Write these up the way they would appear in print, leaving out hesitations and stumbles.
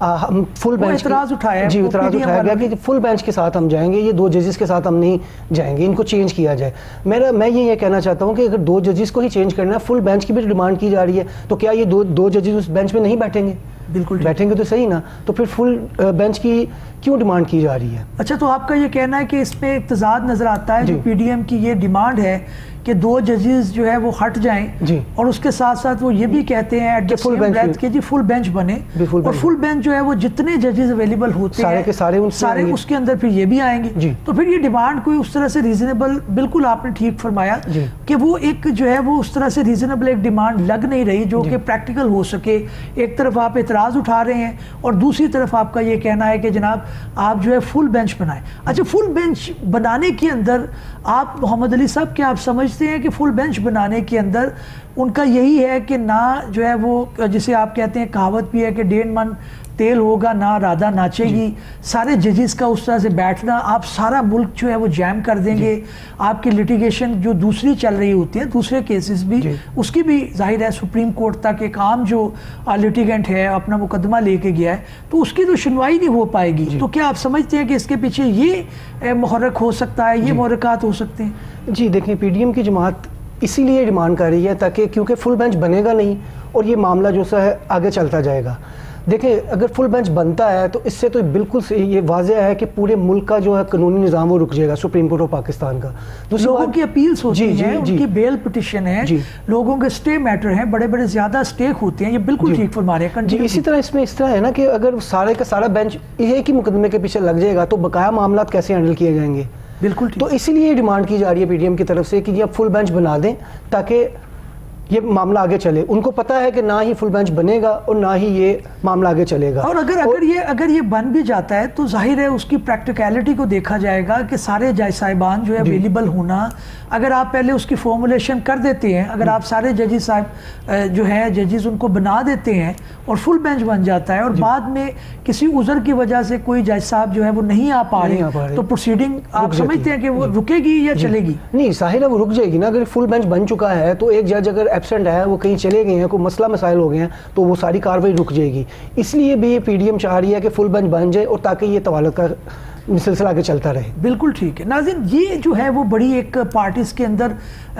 ہم full bench اعتراض اٹھایا ہے، جی وہ اعتراض PDM اٹھایا گیا والوں کہ فل بینچ کے ساتھ ہم جائیں گے، یہ 2 ججز کے ساتھ ہم نہیں جائیں گے، ان کو چینج کیا جائے. میں یہ کہنا چاہتا ہوں کہ اگر 2 ججز کو ہی چینج کرنا ہے، فل بینچ کی بھی ڈیمانڈ کی جا رہی ہے، تو کیا یہ 2 ججز اس بینچ میں نہیں بیٹھیں گے؟ بالکل بیٹھیں گے تو صحیح نا. تو پھر فل بینچ کی کیوں ڈیمانڈ کی جا رہی ہے؟ اچھا، تو آپ کا یہ کہنا ہے کہ اس میں ایک تضاد نظر آتا ہے، جو پی ڈی ایم کی یہ ڈیمانڈ ہے کہ 2 ججز جو ہے وہ ہٹ جائیں، جی. اور اس کے ساتھ ساتھ وہ یہ بھی کہتے ہیں at the full same bench breath کہ جی فل بینچ بنے، اور فل بینچ جو ہے وہ جتنے ججز اویلیبل ہوتے سارے ہیں کے سارے ان سے آئیں گے. اس کے اندر پھر یہ بھی آئیں گے. جی. تو پھر یہ ڈیمانڈ کوئی اس طرح سے ریزنیبل، بالکل آپ نے ٹھیک فرمایا جی. کہ وہ ایک جو ہے وہ اس طرح سے ریزنیبل ایک ڈیمانڈ لگ نہیں رہی جو کہ پریکٹیکل ہو سکے. ایک طرف آپ اعتراض اٹھا رہے ہیں اور دوسری طرف آپ کا یہ کہنا ہے کہ جناب آپ جو ہے فل بینچ بنائیں. اچھا، فل بینچ بنانے کے اندر آپ محمد علی صاحب کیا آپ سمجھتے ہیں کہ فل بینچ بنانے کے اندر ان کا یہی ہے کہ نہ جو ہے وہ جسے آپ کہتے ہیں کہاوت بھی ہے کہ 1.5 من تیل ہوگا نہ رادھا ناچے گی، سارے ججز کا اس طرح سے بیٹھنا، آپ سارا ملک جو ہے وہ جیم کر دیں گے، آپ کی لیٹیگیشن جو دوسری چل رہی ہوتی ہیں، دوسرے کیسز بھی، اس کی بھی ظاہر ہے سپریم کورٹ تک ایک عام جو لیٹیگنٹ ہے اپنا مقدمہ لے کے گیا ہے تو اس کی تو سنوائی نہیں ہو پائے گی. تو کیا آپ سمجھتے ہیں کہ اس کے پیچھے یہ محرک ہو سکتا ہے، یہ محرکات ہو سکتے ہیں؟ جی دیکھیں، پی ڈی ایم کی جماعت اسی لیے ڈیمانڈ کر رہی ہے تاکہ کیونکہ فل بینچ بنے گا نہیں اور یہ معاملہ جو سا ہے آگے چلتا جائے گا. دیکھیں، اگر فل بینچ بنتا ہے تو اس سے تو بالکل یہ واضح ہے کہ پورے ملک کا جو ہے قانونی نظام وہ رک جائے گا، سپریم کورٹ آف پاکستان کا. لوگوں کی اپیلز ہوتی ہیں، ان کی بیل پٹیشن ہے، لوگوں کے سٹے میٹر ہیں، بڑے بڑے زیادہ سٹیک ہوتے ہیں. یہ بالکل ٹھیک فرما رہے ہیں. جی اسی طرح اس میں اس طرح ہے نا کہ اگر سارے کا سارا بینچ ایک ہی مقدمے کے پیچھے لگ جائے گا تو بقایا معاملات کیسے ہینڈل کیے جائیں گے؟ بالکل. تو اسی لیے یہ ڈیمانڈ کی جا رہی ہے پی ڈی ایم کی طرف سے کہ یہ فل بینچ بنا دیں تاکہ یہ معاملہ آگے چلے. ان کو پتا ہے کہ نہ ہی فل بینچ بنے گا اور نہ ہی یہ معاملہ آگے چلے گا. اور اگر یہ بن بھی جاتا ہے تو ظاہر ہے اس کی پریکٹیکلٹی کو دیکھا جائے گا کہ سارے جج صاحبان جو ہے اویلیبل ہونا، اگر آپ پہلے اس کی فارمولیشن کر دیتے ہیں، اگر آپ سارے ججز صاحب جو ہے ججز ان کو بنا دیتے ہیں اور فل بینچ بن جاتا ہے اور بعد میں کسی عذر کی وجہ سے کوئی جج صاحب جو ہے وہ نہیں آ پا رہے تو پروسیڈنگ آپ سمجھتے ہیں کہ وہ رکے گی یا چلے گی؟ نہیں، ظاہر ہے وہ رک جائے گی نا. اگر فل بینچ بن چکا ہے تو ایک جج اگر ایبسنٹ ہے، وہ کہیں چلے گئے ہیں، کوئی مسئلہ مسائل ہو گئے ہیں تو وہ ساری کاروائی رک جائے گی. اس لیے بھی یہ پی ڈی ایم چاہ رہی ہے کہ فل بینچ بن جائے اور تاکہ یہ طوالت کا سلسلہ آگے چلتا رہے. بالکل ٹھیک ہے. ناظرین، یہ جو ہے وہ بڑی ایک پارٹیز کے اندر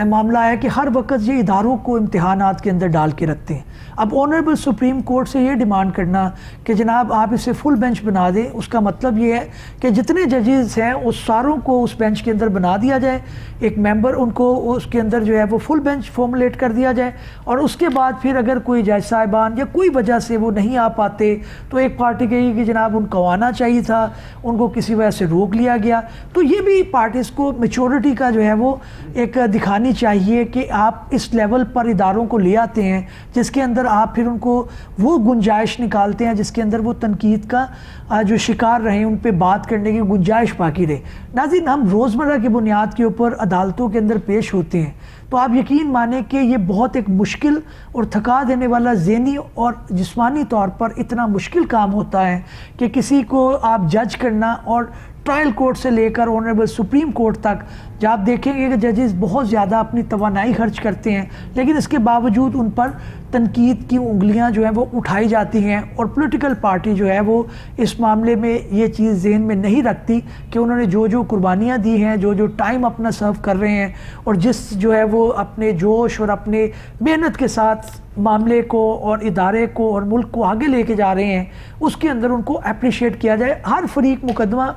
معاملہ ہے کہ ہر وقت یہ اداروں کو امتحانات کے اندر ڈال کے رکھتے ہیں. اب آنریبل سپریم کورٹ سے یہ ڈیمانڈ کرنا کہ جناب آپ اسے فل بینچ بنا دیں، اس کا مطلب یہ ہے کہ جتنے ججز ہیں اس ساروں کو اس بینچ کے اندر بنا دیا جائے، ایک ممبر ان کو اس کے اندر جو ہے وہ فل بینچ فارمولیٹ کر دیا جائے، اور اس کے بعد پھر اگر کوئی جج صاحبان یا کوئی وجہ سے وہ نہیں آ پاتے تو ایک پارٹی کہی کہ جناب ان کو آنا چاہیے تھا، ان کو کسی وجہ سے روک لیا گیا. تو یہ بھی پارٹیز کو میچورٹی کا جو ہے وہ ایک دکھانی چاہیے کہ آپ اس لیول پر اداروں کو لے آتے ہیں جس کے اندر آپ پھر ان کو وہ گنجائش نکالتے ہیں جس کے اندر وہ تنقید کا جو شکار رہے ان پہ بات کرنے کی گنجائش باقی رہے. ناظرین، ہم روزمرہ کی بنیاد کے اوپر عدالتوں کے اندر پیش ہوتے ہیں تو آپ یقین مانیں کہ یہ بہت ایک مشکل اور تھکا دینے والا ذہنی اور جسمانی طور پر اتنا مشکل کام ہوتا ہے کہ کسی کو آپ جج کرنا، اور ٹرائل کورٹ سے لے کر آنریبل سپریم کورٹ تک جب آپ دیکھیں گے کہ ججز بہت زیادہ اپنی توانائی خرچ کرتے ہیں لیکن اس کے باوجود ان پر تنقید کی انگلیاں جو ہیں وہ اٹھائی جاتی ہیں، اور پولیٹیکل پارٹی جو ہے وہ اس معاملے میں یہ چیز ذہن میں نہیں رکھتی کہ انہوں نے جو قربانیاں دی ہیں، جو ٹائم اپنا سرو کر رہے ہیں، اور جس جو ہے وہ اپنے جوش اور اپنے محنت کے ساتھ معاملے کو اور ادارے کو اور ملک کو آگے لے کے جا رہے ہیں، اس کے اندر ان کو اپریشیٹ کیا جائے. ہر فریق مقدمہ،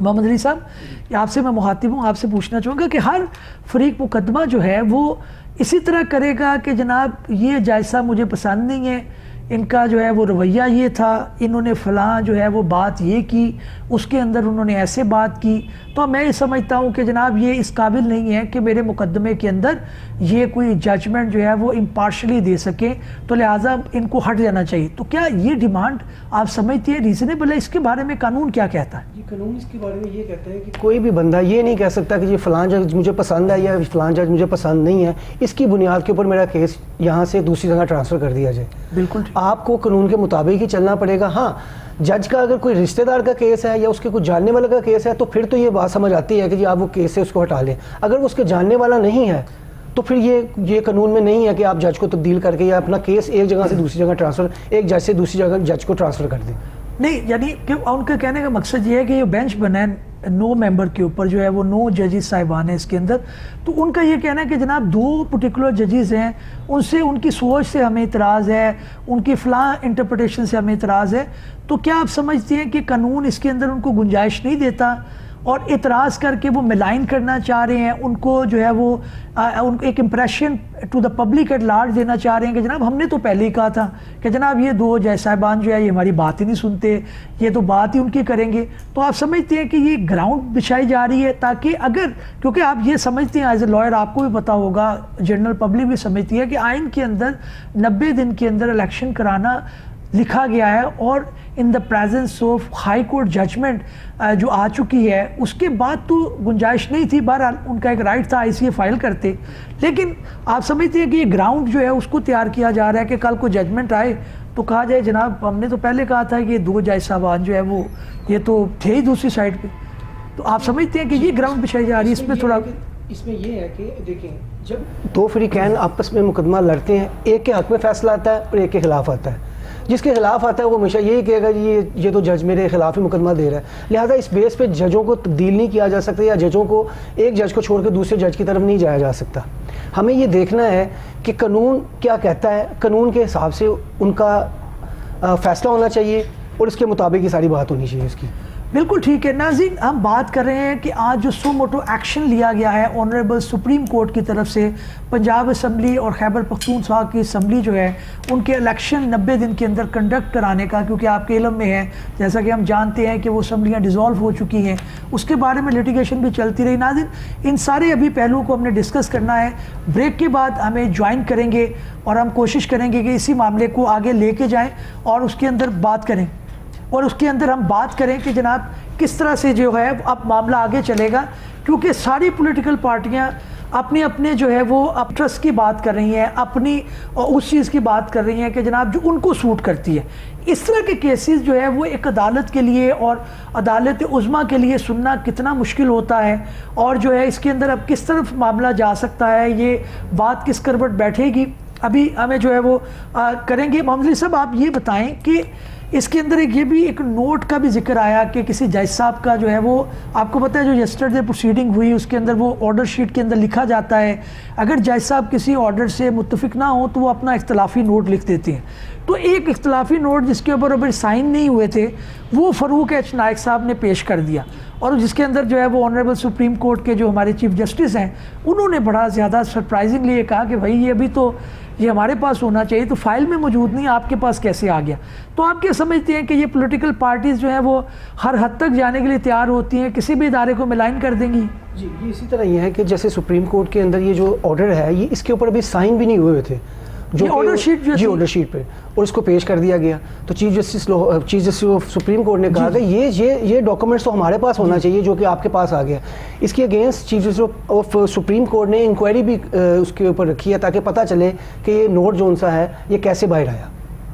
محمد علی صاحب آپ سے میں مخاطب ہوں، آپ سے پوچھنا چاہوں گا کہ ہر فریق مقدمہ جو ہے وہ اسی طرح کرے گا کہ جناب یہ جائزہ مجھے پسند نہیں ہے، ان کا جو ہے وہ رویہ یہ تھا، انہوں نے فلاں جو ہے وہ بات یہ کی، اس کے اندر انہوں نے ایسے بات کی، تو میں یہ سمجھتا ہوں کہ جناب یہ اس قابل نہیں ہے کہ میرے مقدمے کے اندر یہ کوئی ججمنٹ جو ہے وہ امپارشلی دے سکیں، تو لہٰذا ان کو ہٹ جانا چاہیے. تو کیا یہ ڈیمانڈ آپ سمجھتے ہیں ریزنیبل ہے؟ اس کے بارے میں قانون کیا کہتا ہے؟ جی، قانون اس کے بارے میں یہ کہتا ہے کہ کوئی بھی بندہ یہ نہیں کہہ سکتا کہ یہ فلاں جج مجھے پسند ہے یا فلاں جج مجھے پسند نہیں ہے، اس کی بنیاد کے اوپر میرا کیس یہاں سے دوسری جگہ ٹرانسفر کر دیا جائے. بالکل آپ کو قانون کے مطابق ہی چلنا پڑے گا. ہاں، جج کا اگر کوئی رشتہ دار کا کیس ہے یا اس کے کوئی جاننے والے کا کیس ہے تو پھر تو یہ بات سمجھ آتی ہے کہ جی آپ وہ کیس سے اس کو ہٹا لیں. اگر وہ اس کے جاننے والا نہیں ہے تو پھر یہ قانون میں نہیں ہے کہ آپ جج کو تبدیل کر کے یا اپنا کیس ایک جگہ سے دوسری جگہ ٹرانسفر، ایک جج سے دوسری جگہ جج کو ٹرانسفر کر دیں. نہیں، یعنی کہ ان کا کہنے کا مقصد یہ ہے کہ یہ بینچ بنا ہے 9 ممبر کے اوپر، جو ہے وہ 9 ججز صاحبان ہیں اس کے اندر. تو ان کا یہ کہنا ہے کہ جناب 2 پرٹیکولر ججز ہیں، ان سے ان کی سوچ سے ہمیں اعتراض ہے، ان کی فلاں انٹرپریٹیشن سے ہمیں اعتراض ہے. تو کیا آپ سمجھتے ہیں کہ قانون اس کے اندر ان کو گنجائش نہیں دیتا اور اعتراض کر کے وہ ملائن کرنا چاہ رہے ہیں، ان کو جو ہے وہ ایک impression to the public at large دینا چاہ رہے ہیں کہ جناب ہم نے تو پہلے ہی کہا تھا کہ جناب یہ 2 جج صاحبان جو ہے یہ ہماری بات ہی نہیں سنتے، یہ تو بات ہی ان کی کریں گے. تو آپ سمجھتے ہیں کہ یہ گراؤنڈ بچھائی جا رہی ہے تاکہ اگر، کیونکہ آپ یہ سمجھتے ہیں ایز اے لائر، آپ کو بھی پتا ہوگا، جنرل پبلک بھی سمجھتی ہے کہ آئین کے اندر 90 دن کے اندر الیکشن کرانا لکھا گیا ہے، اور in the presence of high court judgement جو آ چکی ہے اس کے بعد تو گنجائش نہیں تھی. بہرحال ان کا ایک رائٹ تھا آئی سی اے فائل کرتے، لیکن آپ سمجھتے ہیں کہ یہ گراؤنڈ جو ہے اس کو تیار کیا جا رہا ہے کہ کل کو ججمنٹ آئے تو کہا جائے جناب ہم نے تو پہلے کہا تھا کہ یہ 2 جج صاحبان جو ہے وہ یہ تو تھے ہی دوسری سائڈ پہ. تو آپ سمجھتے ہیں کہ یہ گراؤنڈ بچھائی جا رہی ہے؟ اس میں تھوڑا، اس میں یہ ہے کہ دیکھیں جب 2 فریقین آپس میں مقدمہ لڑتے ہیں، ایک کے حق میں فیصلہ آتا ہے اور ایک کے خلاف آتا ہے. جس کے خلاف آتا ہے وہ ہمیشہ یہی کہے گا کہ یہ تو جج میرے خلاف ہی مقدمہ دے رہا ہے. لہٰذا اس بیس پہ ججوں کو تبدیل نہیں کیا جا سکتا، یا ججوں کو ایک جج کو چھوڑ کے دوسرے جج کی طرف نہیں جایا جا سکتا. ہمیں یہ دیکھنا ہے کہ قانون کیا کہتا ہے، قانون کے حساب سے ان کا فیصلہ ہونا چاہیے اور اس کے مطابق یہ ساری بات ہونی چاہیے اس کی. بالکل ٹھیک ہے. ناظرین، ہم بات کر رہے ہیں کہ آج جو سو موٹو ایکشن لیا گیا ہے آنریبل سپریم کورٹ کی طرف سے پنجاب اسمبلی اور خیبر پختونخوا کی اسمبلی جو ہے ان کے الیکشن 90 دن کے اندر کنڈکٹ کرانے کا، کیونکہ آپ کے علم میں ہے جیسا کہ ہم جانتے ہیں کہ وہ اسمبلیاں ڈیزالو ہو چکی ہیں، اس کے بارے میں لیٹیگیشن بھی چلتی رہی. ناظرین، ان سارے ابھی پہلوؤں کو ہم نے ڈسکس کرنا ہے. بریک کے بعد ہمیں جوائن کریں گے اور ہم کوشش کریں گے کہ اسی معاملے کو آگے لے کے جائیں اور اس کے اندر بات کریں، اور اس کے اندر ہم بات کریں کہ جناب کس طرح سے جو ہے اب معاملہ آگے چلے گا. کیونکہ ساری پولیٹیکل پارٹیاں اپنے اپنے جو ہے وہ ٹرسٹ کی بات کر رہی ہیں، اپنی اس چیز کی بات کر رہی ہیں کہ جناب جو ان کو سوٹ کرتی ہے. اس طرح کے کیسز جو ہے وہ ایک عدالت کے لیے اور عدالت عظمیٰ کے لیے سننا کتنا مشکل ہوتا ہے، اور جو ہے اس کے اندر اب کس طرف معاملہ جا سکتا ہے، یہ بات کس کروٹ بیٹھے گی، ابھی ہمیں جو ہے وہ کریں گے. محمد علی صاحب، آپ یہ بتائیں کہ اس کے اندر یہ بھی ایک نوٹ کا بھی ذکر آیا کہ کسی جج صاحب کا جو ہے وہ، آپ کو پتہ ہے جو یسٹرڈے پروسیڈنگ ہوئی اس کے اندر وہ آرڈر شیٹ کے اندر لکھا جاتا ہے اگر جج صاحب کسی آرڈر سے متفق نہ ہوں تو وہ اپنا اختلافی نوٹ لکھ دیتے ہیں. تو ایک اختلافی نوٹ جس کے اوپر ابھی سائن نہیں ہوئے تھے وہ فاروق ایچ نائک صاحب نے پیش کر دیا، اور جس کے اندر جو ہے وہ آنریبل سپریم کورٹ کے جو ہمارے چیف جسٹس ہیں انہوں نے بڑا زیادہ سرپرائزنگلی یہ کہا کہ بھائی یہ ابھی تو یہ ہمارے پاس ہونا چاہیے، تو فائل میں موجود نہیں، آپ کے پاس کیسے آ گیا؟ تو آپ کیا سمجھتے ہیں کہ یہ پولیٹیکل پارٹیز جو ہیں وہ ہر حد تک جانے کے لیے تیار ہوتی ہیں، کسی بھی ادارے کو ملائن کر دیں گی؟ جی، یہ اسی طرح یہ ہے کہ جیسے سپریم کورٹ کے اندر یہ جو آرڈر ہے یہ اس کے اوپر ابھی سائن بھی نہیں ہوئے تھے، جو آرڈر شیٹ جو آرڈر شیٹ پہ، اور اس کو پیش کر دیا گیا. تو چیف جسٹس سپریم کورٹ نے کہا کہ یہ ڈاکومنٹس تو ہمارے پاس ہونا چاہیے جو کہ آپ کے پاس آ گیا. اس کے against chief justice of supreme court نے انکوائری بھی اس کے اوپر رکھی ہے تاکہ پتہ چلے کہ یہ نوٹ جو سا ہے یہ کیسے باہر آیا.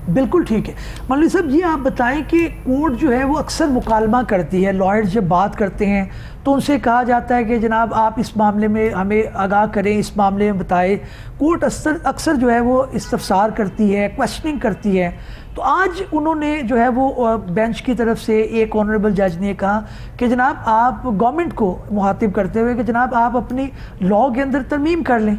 بالکل ٹھیک ہے. مولوی صاحب، یہ آپ بتائیں کہ کورٹ جو ہے وہ اکثر مکالمہ کرتی ہے، لائرز جب بات کرتے ہیں تو ان سے کہا جاتا ہے کہ جناب آپ اس معاملے میں ہمیں آگاہ کریں، اس معاملے میں بتائیں. کورٹ اکثر جو ہے وہ استفسار کرتی ہے، کویسچننگ کرتی ہے. تو آج انہوں نے جو ہے وہ بینچ کی طرف سے ایک آنریبل جج نے کہا کہ جناب آپ گورنمنٹ کو مخاطب کرتے ہوئے کہ جناب آپ اپنی لاء کے اندر ترمیم کر لیں،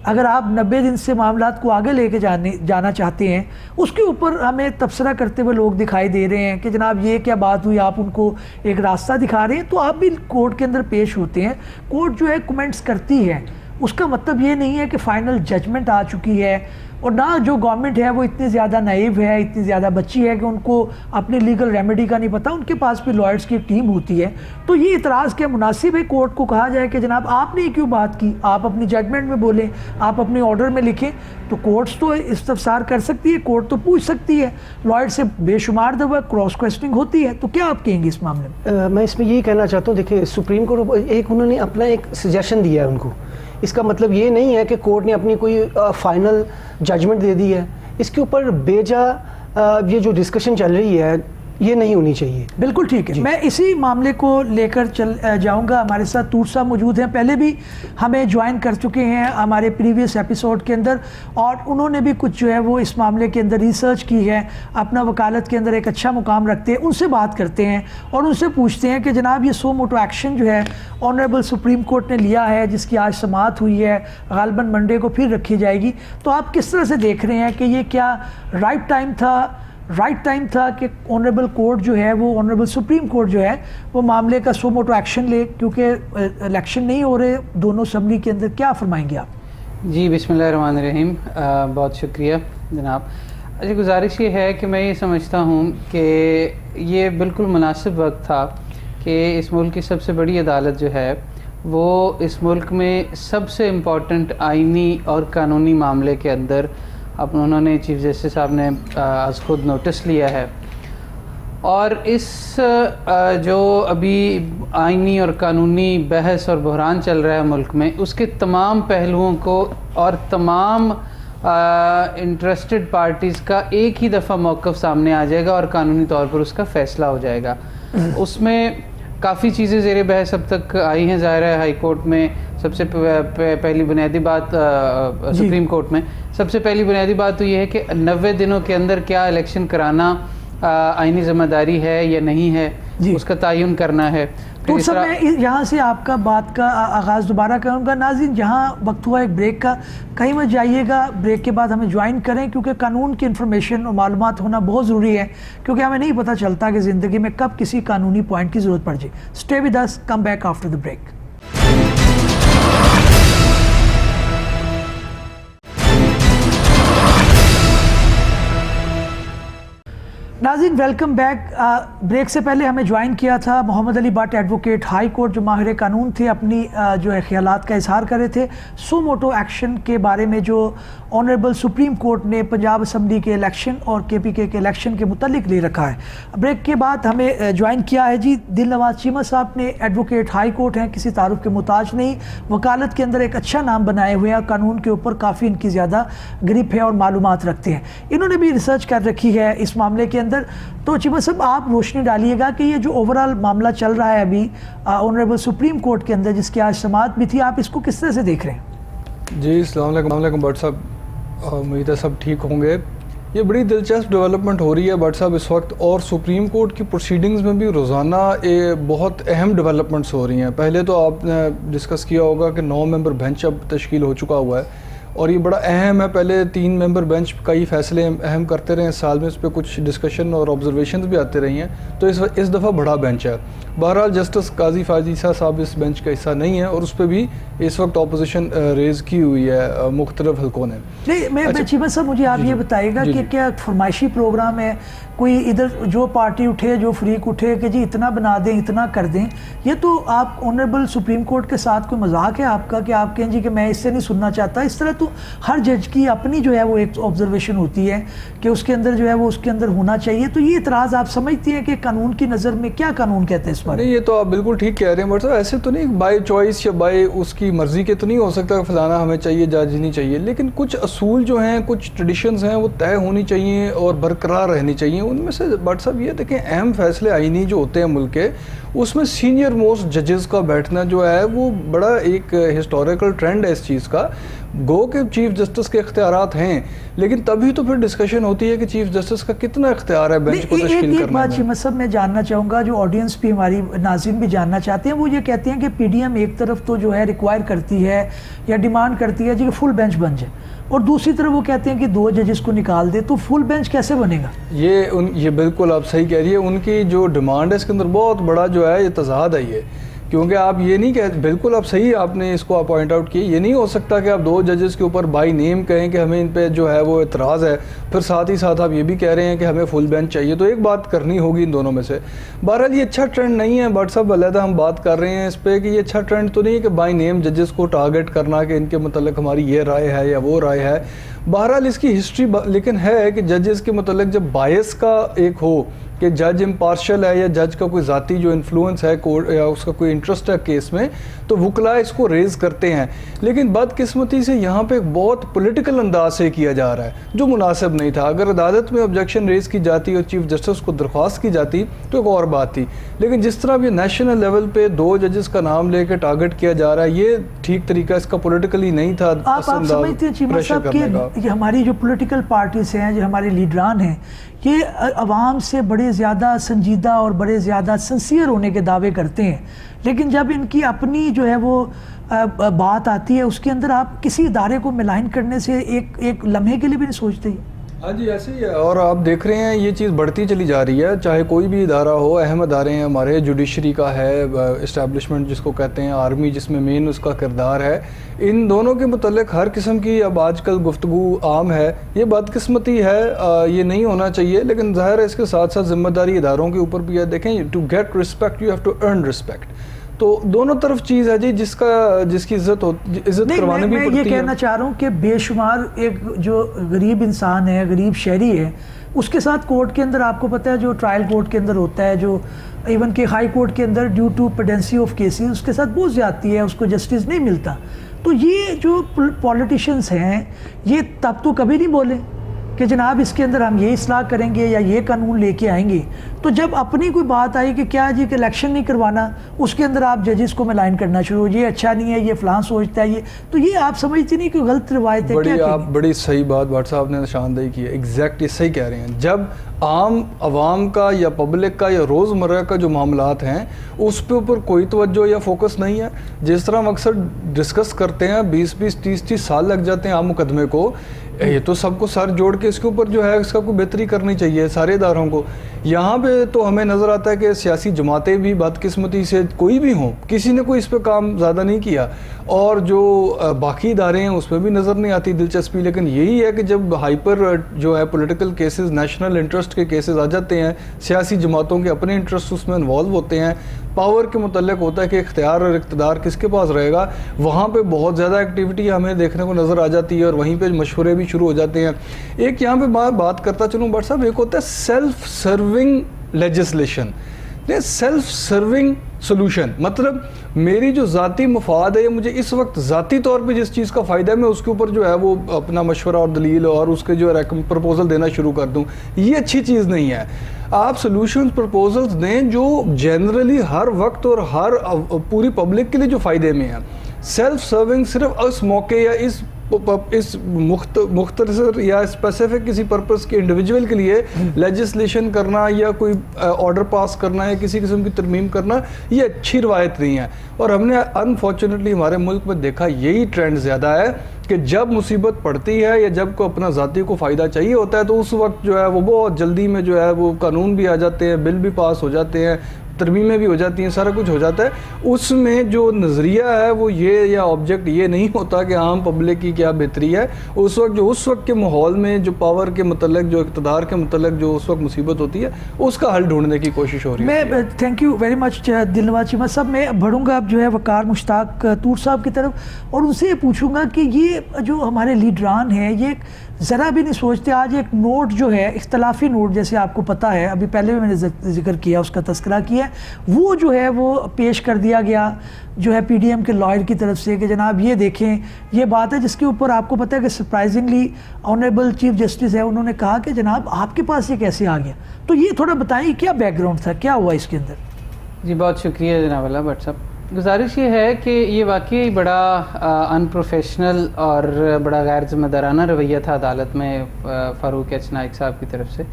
اگر آپ 90 دن سے معاملات کو آگے لے کے جانا چاہتے ہیں. اس کے اوپر ہمیں تبصرہ کرتے ہوئے لوگ دکھائی دے رہے ہیں کہ جناب یہ کیا بات ہوئی، آپ ان کو ایک راستہ دکھا رہے ہیں. تو آپ بھی کورٹ کے اندر پیش ہوتے ہیں، کورٹ جو ہے کمنٹس کرتی ہے، اس کا مطلب یہ نہیں ہے کہ فائنل ججمنٹ آ چکی ہے، اور نہ جو گورنمنٹ ہے وہ اتنی زیادہ نائب ہے، اتنی زیادہ بچی ہے کہ ان کو اپنی لیگل ریمیڈی کا نہیں پتہ، ان کے پاس بھی لائرز کی ایک ٹیم ہوتی ہے. تو یہ اعتراض کیا مناسب ہے کورٹ کو کہا جائے کہ جناب آپ نے کیوں بات کی، آپ اپنی ججمنٹ میں بولیں، آپ اپنے آرڈر میں لکھیں. تو کورٹس تو استفسار کر سکتی ہے، کورٹ تو پوچھ سکتی ہے، لائر سے بے شمار دفعہ کراس کویسچننگ ہوتی ہے. تو کیا آپ کہیں گے اس معاملے میں؟ میں اس میں یہی کہنا چاہتا ہوں، دیکھیں سپریم کورٹ ایک انہوں نے اپنا ایک سجیشن دیا ہے ان کو، اس کا مطلب یہ نہیں ہے کہ کورٹ نے اپنی کوئی فائنل ججمنٹ دے دی ہے. اس کے اوپر بیجا یہ جو ڈسکشن چل رہی ہے یہ نہیں ہونی چاہیے. بالکل ٹھیک ہے. میں اسی معاملے کو لے کر چل جاؤں گا. ہمارے ساتھ طور صاحب موجود ہیں, پہلے بھی ہمیں جوائن کر چکے ہیں ہمارے پریویس ایپیسوڈ کے اندر, اور انہوں نے بھی کچھ جو ہے وہ اس معاملے کے اندر ریسرچ کی ہے, اپنا وکالت کے اندر ایک اچھا مقام رکھتے ہیں. ان سے بات کرتے ہیں اور ان سے پوچھتے ہیں کہ جناب یہ سو موٹو ایکشن جو ہے آنریبل سپریم کورٹ نے لیا ہے, جس کی آج سماعت ہوئی ہے, غالباً منڈے کو پھر رکھی جائے گی, تو آپ کس طرح سے دیکھ رہے ہیں کہ یہ کیا رائٹ ٹائم تھا کہ آنریبل کورٹ جو ہے وہ آنریبل سپریم کورٹ جو ہے وہ معاملے کا سو موٹو ایکشن لے, کیونکہ الیکشن نہیں ہو رہے دونوں اسمبلی کے اندر؟ کیا فرمائیں گے آپ؟ جی بسم اللہ الرحمن الرحیم. بہت شکریہ جناب. اچھا, گزارش یہ ہے کہ میں یہ سمجھتا ہوں کہ یہ بالکل مناسب وقت تھا کہ اس ملک کی سب سے بڑی عدالت جو ہے وہ اس ملک میں سب سے امپورٹنٹ آئینی اور قانونی معاملے کے اندر انہوں نے چیف جسٹس صاحب نے از خود نوٹس لیا ہے, اور اس جو ابھی آئینی اور قانونی بحث اور بحران چل رہا ہے ملک میں, اس کے تمام پہلوؤں کو اور تمام انٹرسٹڈ پارٹیز کا ایک ہی دفعہ موقف سامنے آ جائے گا اور قانونی طور پر اس کا فیصلہ ہو جائے گا. اس میں کافی چیزیں زیر بحث اب تک آئی ہیں. ظاہر ہے ہائی کورٹ میں سب سے پہلی بنیادی بات, سپریم کورٹ میں سب سے پہلی بنیادی بات تو یہ ہے کہ 90 دنوں کے اندر کیا الیکشن کرانا آئینی ذمہ داری ہے یا نہیں ہے, اس کا تعین کرنا ہے. تو سب میں یہاں سے آپ کا بات کا آغاز دوبارہ کروں گا. ناظرین, جہاں وقت ہوا ایک بریک کا, کہیں مت جائیے گا, بریک کے بعد ہمیں جوائن کریں, کیونکہ قانون کی انفارمیشن اور معلومات ہونا بہت ضروری ہے, کیونکہ ہمیں نہیں پتہ چلتا کہ زندگی میں کب کسی قانونی پوائنٹ کی ضرورت پڑ جائے. Stay with us, come back after the break. ناظرین ویلکم بیک. بریک سے پہلے ہمیں جوائن کیا تھا Muhammad Ali Butt, advocate high court, جو ماہر قانون تھے, اپنی جو ہے خیالات کا اظہار کر رہے تھے سو موٹو ایکشن کے بارے میں جو آنریبل سپریم کورٹ نے پنجاب اسمبلی کے الیکشن اور کے پی کے الیکشن کے متعلق لے رکھا ہے. بریک کے بعد ہمیں جوائن کیا ہے جی دل نواز چیمہ صاحب نے, ایڈوکیٹ ہائی کورٹ ہیں, کسی تعارف کے محتاج نہیں, وکالت کے اندر ایک اچھا نام بنائے ہوئے ہیں, قانون کے اوپر کافی ان کی زیادہ گرپ ہے اور معلومات رکھتے ہیں. انہوں نے بھی ریسرچ کر رکھی ہے اس معاملے کے اندر. تو چیمہ صاحب آپ روشنی ڈالیے گا کہ یہ جو اوورال معاملہ چل رہا ہے ابھی آنریبل سپریم کورٹ کے اندر, جس کی آج سماعت بھی تھی, آپ اس کو کس طرح سے دیکھ رہے ہیں؟ جی السلام علیکم بٹ صاحب, امید ہے سب ٹھیک ہوں گے. یہ بڑی دلچسپ ڈیولپمنٹ ہو رہی ہے بٹ صاحب اس وقت, اور سپریم کورٹ کی پروسیڈنگز میں بھی روزانہ بہت اہم ڈیولپمنٹس ہو رہی ہیں. پہلے تو آپ نے ڈسکس کیا ہوگا کہ 9 ممبر بینچ اب تشکیل ہو چکا ہوا ہے, اور یہ بڑا اہم ہے. پہلے 3 ممبر بینچ کئی فیصلے اہم کرتے رہے ہیں سال میں, اس پہ کچھ ڈسکشن اور آبزرویشنز بھی آتے رہی ہیں, تو اس دفعہ بڑا بینچ ہے. بہرحال جسٹس قاضی فاضل صاحب اس بینچ کا حصہ نہیں ہے, اور اس پہ بھی اس وقت اپوزیشن ریز کی ہوئی ہے مختلف حلقوں نے. نہیں, میں چیمہ صاحب مجھے آپ یہ بتائیے گا کہ کیا فرمائشی پروگرام ہے کوئی, ادھر جو پارٹی اٹھے, جو فریق اٹھے کہ جی اتنا بنا دیں, اتنا کر دیں؟ یہ تو آپ آنریبل سپریم کورٹ کے ساتھ کوئی مذاق ہے آپ کا کہ آپ کہیں جی کہ میں اس سے نہیں سننا چاہتا؟ اس طرح تو ہر جج کی اپنی جو ہے وہ ایک آبزرویشن ہوتی ہے کہ اس کے اندر جو ہے وہ اس کے اندر ہونا چاہیے. تو یہ اعتراض آپ سمجھتی ہیں کہ قانون کی نظر میں کیا قانون کہتے ہیں اس بارے؟ نہیں, یہ تو آپ بالکل ٹھیک کہہ رہے ہیں, بٹ ایسے تو نہیں بائی چوائس یا بائی اس کی مرضی کے تو نہیں ہو سکتا کہ فلانا ہمیں چاہیے جج نہیں چاہیے. لیکن کچھ اصول جو ہیں, کچھ ٹریڈیشنز ہیں, وہ طے ہونی چاہیے اور برقرار رہنی چاہیے. ان میں سے بٹ صاحب یہ دیکھیں, اہم فیصلے آئینی جو ہوتے ہیں ملک کے, اس میں سینئر موسٹ ججز کا بیٹھنا جو ہے وہ بڑا ایک ہسٹوریکل ٹرینڈ ہے اس چیز کا. گو کہ چیف جسٹس کے اختیارات ہیں, لیکن تبھی تو پھر ڈسکشن ہوتی ہے کہ چیف جسٹس کا کتنا اختیار ہے بینچ کو تشکیل کرنے میں. ایک بات چیمہ صاحب میں جاننا چاہوں گا, جو آڈینس بھی ہماری ناظرین بھی جاننا چاہتے ہیں, وہ یہ کہتے ہیں کہ پی ڈی ایم ایک طرف تو جو ہے ریکوائر کرتی ہے یا ڈیمانڈ کرتی ہے جی کہ فل بینچ بن جائے, اور دوسری طرف وہ کہتے ہیں کہ 2 ججز کو نکال دے, تو فل بینچ کیسے بنے گا؟ یہ بالکل آپ صحیح کہہ رہی ہے. ان کی جو ڈیمانڈ ہے اس کے اندر بہت بڑا جو ہے یہ تضاد ہے یہ, کیونکہ آپ یہ نہیں کہہ, بالکل آپ صحیح آپ نے اس کو آپ پوائنٹ آؤٹ کی, یہ نہیں ہو سکتا کہ آپ 2 ججز کے اوپر بائی نیم کہیں کہ ہمیں ان پہ جو ہے وہ اعتراض ہے, پھر ساتھ ہی ساتھ آپ یہ بھی کہہ رہے ہیں کہ ہمیں فل بینچ چاہیے. تو ایک بات کرنی ہوگی ان دونوں میں سے. بہرحال یہ اچھا ٹرینڈ نہیں ہے بٹ صاحب, علیحدہ ہم بات کر رہے ہیں اس پہ کہ یہ اچھا ٹرینڈ تو نہیں ہے کہ بائی نیم ججز کو ٹارگٹ کرنا کہ ان کے متعلق ہماری یہ رائے ہے یا وہ رائے ہے. بہرحال اس کی ہسٹری لیکن ہے کہ ججز کے متعلق جب بائس کا ایک ہو کہ جج امپارشل ہے یا جج کا کوئی ذاتی جو انفلوئنس ہے یا اس کا کوئی انٹرسٹ ہے کیس میں, تو وکلاء اس کو ریز کرتے ہیں. لیکن بدقسمتی سے یہاں پہ ایک بہت پولیٹیکل انداز سے کیا جا رہا ہے جو مناسب نہیں تھا. اگر عدالت میں آبجیکشن ریز کی جاتی اور چیف جسٹس کو درخواست کی جاتی تو ایک اور بات تھی. لیکن جس طرح یہ نیشنل لیول پہ 2 ججز کا نام لے کے ٹارگٹ کیا جا رہا ہے, یہ ٹھیک طریقہ اس کا پولیٹیکلی نہیں تھا. آپ سمجھتے ہیں چیمہ صاحب کہ یہ ہماری جو پولیٹیکل پارٹیز ہیں, جو ہمارے لیڈران ہیں, یہ عوام سے بڑے زیادہ سنجیدہ اور بڑے زیادہ سنسیئر ہونے کے دعوے کرتے ہیں, لیکن جب ان کی اپنی جو ہے وہ بات آتی ہے اس کے اندر آپ کسی ادارے کو ملائن کرنے سے ایک لمحے کے لیے بھی نہیں سوچتے. ہاں جی ایسے ہی ہے, اور آپ دیکھ رہے ہیں یہ چیز بڑھتی چلی جا رہی ہے. چاہے کوئی بھی ادارہ ہو, اہم ادارے ہیں ہمارے, جوڈیشری کا ہے, اسٹیبلشمنٹ جس کو کہتے ہیں, آرمی جس میں مین اس کا کردار ہے, ان دونوں کے متعلق ہر قسم کی اب آج کل گفتگو عام ہے. یہ بدقسمتی ہے, یہ نہیں ہونا چاہیے, لیکن ظاہر ہے اس کے ساتھ ساتھ ذمہ داری اداروں کے اوپر بھی ہے. دیکھیں, to get respect you have to earn respect. تو دونوں طرف چیز ہے جی, جس کی عزت کروانے بھی پڑتی ہے. میں یہ کہنا چاہ رہا ہوں کہ بے شمار ایک جو غریب انسان ہے, غریب شہری ہے, اس کے ساتھ کورٹ کے اندر آپ کو پتہ ہے جو ٹرائل کورٹ کے اندر ہوتا ہے, جو ایون کہ ہائی کورٹ کے اندر ڈیو ٹو پیڈنسی آف کیسز اس کے ساتھ بہت زیادتی ہے, اس کو جسٹس نہیں ملتا. تو یہ جو پولیٹیشینس ہیں یہ تب تو کبھی نہیں بولے کہ جناب اس کے اندر ہم یہ اصلاح کریں گے یا یہ قانون لے کے آئیں گے. تو جب اپنی کوئی بات آئی کہ کیا جی کہ الیکشن نہیں کروانا, اس کے اندر آپ ججز کو ملائن کرنا شروع, یہ اچھا نہیں ہے, یہ فلاں سوچتا ہے, یہ تو یہ آپ سمجھتے نہیں کہ غلط روایت ہے. بڑی آپ بڑی صحیح بات بھٹ صاحب نے نشاندہی کی ہے, ایگزیکٹلی صحیح کہہ رہے ہیں. جب عوام کا یا پبلک کا یا روزمرہ کا جو معاملات ہیں اس پہ اوپر کوئی توجہ یا فوکس نہیں ہے, جس طرح ہم اکثر ڈسکس کرتے ہیں 20-20 30-30 سال لگ جاتے ہیں عام مقدمے کو, یہ تو سب کو سر جوڑ کے اس کے اوپر جو ہے اس کا کوئی بہتری کرنی چاہیے سارے اداروں کو. یہاں پہ تو ہمیں نظر آتا ہے کہ سیاسی جماعتیں بھی بدقسمتی سے کوئی بھی ہوں, کسی نے کوئی اس پہ کام زیادہ نہیں کیا, اور جو باقی ادارے ہیں اس میں بھی نظر نہیں آتی دلچسپی. لیکن یہی ہے کہ جب ہائپر جو ہے پولیٹیکل کیسز, نیشنل انٹرسٹ کے کیسز آ جاتے ہیں, سیاسی جماعتوں کے اپنے انٹرسٹ اس میں انوالو ہوتے ہیں, پاور کے متعلق ہوتا ہے کہ اختیار اور اقتدار کس کے پاس رہے گا, وہاں پہ بہت زیادہ ایکٹیویٹی ہمیں دیکھنے کو نظر آ جاتی ہے, اور وہیں پہ مشورے بھی شروع ہو جاتے ہیں. ایک یہاں پہ میں بات کرتا چلوں بٹ صاحب, ایک ہوتا ہے self serving legislation, self serving solution. مطلب میری جو ذاتی مفاد ہے, یا مجھے اس وقت ذاتی طور پہ جس چیز کا فائدہ ہے, میں اس کے اوپر جو ہے وہ اپنا مشورہ اور دلیل اور اس کے جو پرپوزل دینا شروع کر دوں. یہ اچھی چیز نہیں ہے. آپ سولوشنز پرپوزلز دیں جو جنرلی ہر وقت اور ہر پوری پبلک کے لیے جو فائدے میں ہیں. سیلف سرونگ صرف اس موقع یا اس مختصر یا اسپیسیفک کسی پرپس کے انڈیویجول کے لیے لیجسلیشن کرنا یا کوئی آرڈر پاس کرنا یا کسی قسم کی ترمیم کرنا, یہ اچھی روایت نہیں ہے. اور ہم نے انفارچونیٹلی ہمارے ملک میں دیکھا یہی ٹرینڈ زیادہ ہے کہ جب مصیبت پڑتی ہے یا جب کو اپنا ذاتی کو فائدہ چاہیے ہوتا ہے, تو اس وقت جو ہے وہ بہت جلدی میں جو ہے وہ قانون بھی آ جاتے ہیں, بل بھی پاس ہو جاتے ہیں, ترمیمیں بھی ہو جاتی ہیں, سارا کچھ ہو جاتا ہے. اس میں جو نظریہ ہے وہ یہ یا آبجیکٹ یہ نہیں ہوتا کہ عام پبلک کی کیا بہتری ہے. اس وقت کے ماحول میں جو پاور کے متعلق, جو اقتدار کے متعلق جو اس وقت مصیبت ہوتی ہے, اس کا حل ڈھونڈنے کی کوشش ہو رہی ہے. میں تھینک یو ویری مچ دلنواز چیمہ صاحب. میں بڑھوں گا اب جو ہے وقار مشتاق طور صاحب کی طرف, اور ان سے یہ پوچھوں گا کہ یہ جو ہمارے لیڈران ہیں یہ ذرا بھی نہیں سوچتے. آج ایک نوٹ جو ہے, اختلافی نوٹ, جیسے آپ کو پتہ ہے, ابھی پہلے بھی میں نے ذکر کیا, اس کا تذکرہ کیا, وہ جو ہے وہ پیش کر دیا گیا جو ہے پی ڈی ایم کے لائر کی طرف سے کہ جناب یہ دیکھیں یہ بات ہے, جس کے اوپر آپ کو پتہ ہے کہ سرپرائزنگلی آنریبل چیف جسٹس ہے, انہوں نے کہا کہ جناب آپ کے پاس یہ کیسے آ گیا. تو یہ تھوڑا بتائیں کیا بیک گراؤنڈ تھا, کیا ہوا اس کے اندر. جی بہت شکریہ جناب اللہ بٹ صاحب. گزارش یہ ہے کہ یہ واقعی بڑا ان پروفیشنل اور بڑا غیر ذمہ دارانہ رویہ تھا عدالت میں فاروق ایچ نائک صاحب کی طرف سے.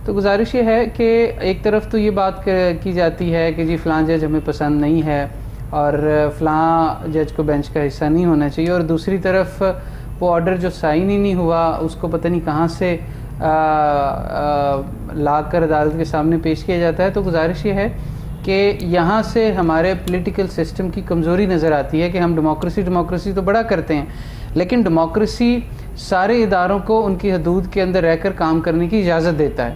تو گزارش یہ ہے کہ ایک طرف تو یہ بات کی جاتی ہے کہ جی فلاں جج ہمیں پسند نہیں ہے اور فلاں جج کو بینچ کا حصہ نہیں ہونا چاہیے, اور دوسری طرف وہ آرڈر جو سائن ہی نہیں ہوا اس کو پتہ نہیں کہاں سے لا کر عدالت کے سامنے پیش کیا جاتا ہے. تو گزارش یہ ہے کہ یہاں سے ہمارے پولیٹیکل سسٹم کی کمزوری نظر آتی ہے کہ ہم ڈیموکریسی تو بڑا کرتے ہیں, لیکن ڈیموکریسی سارے اداروں کو ان کی حدود کے اندر رہ کر کام کرنے کی اجازت دیتا ہے.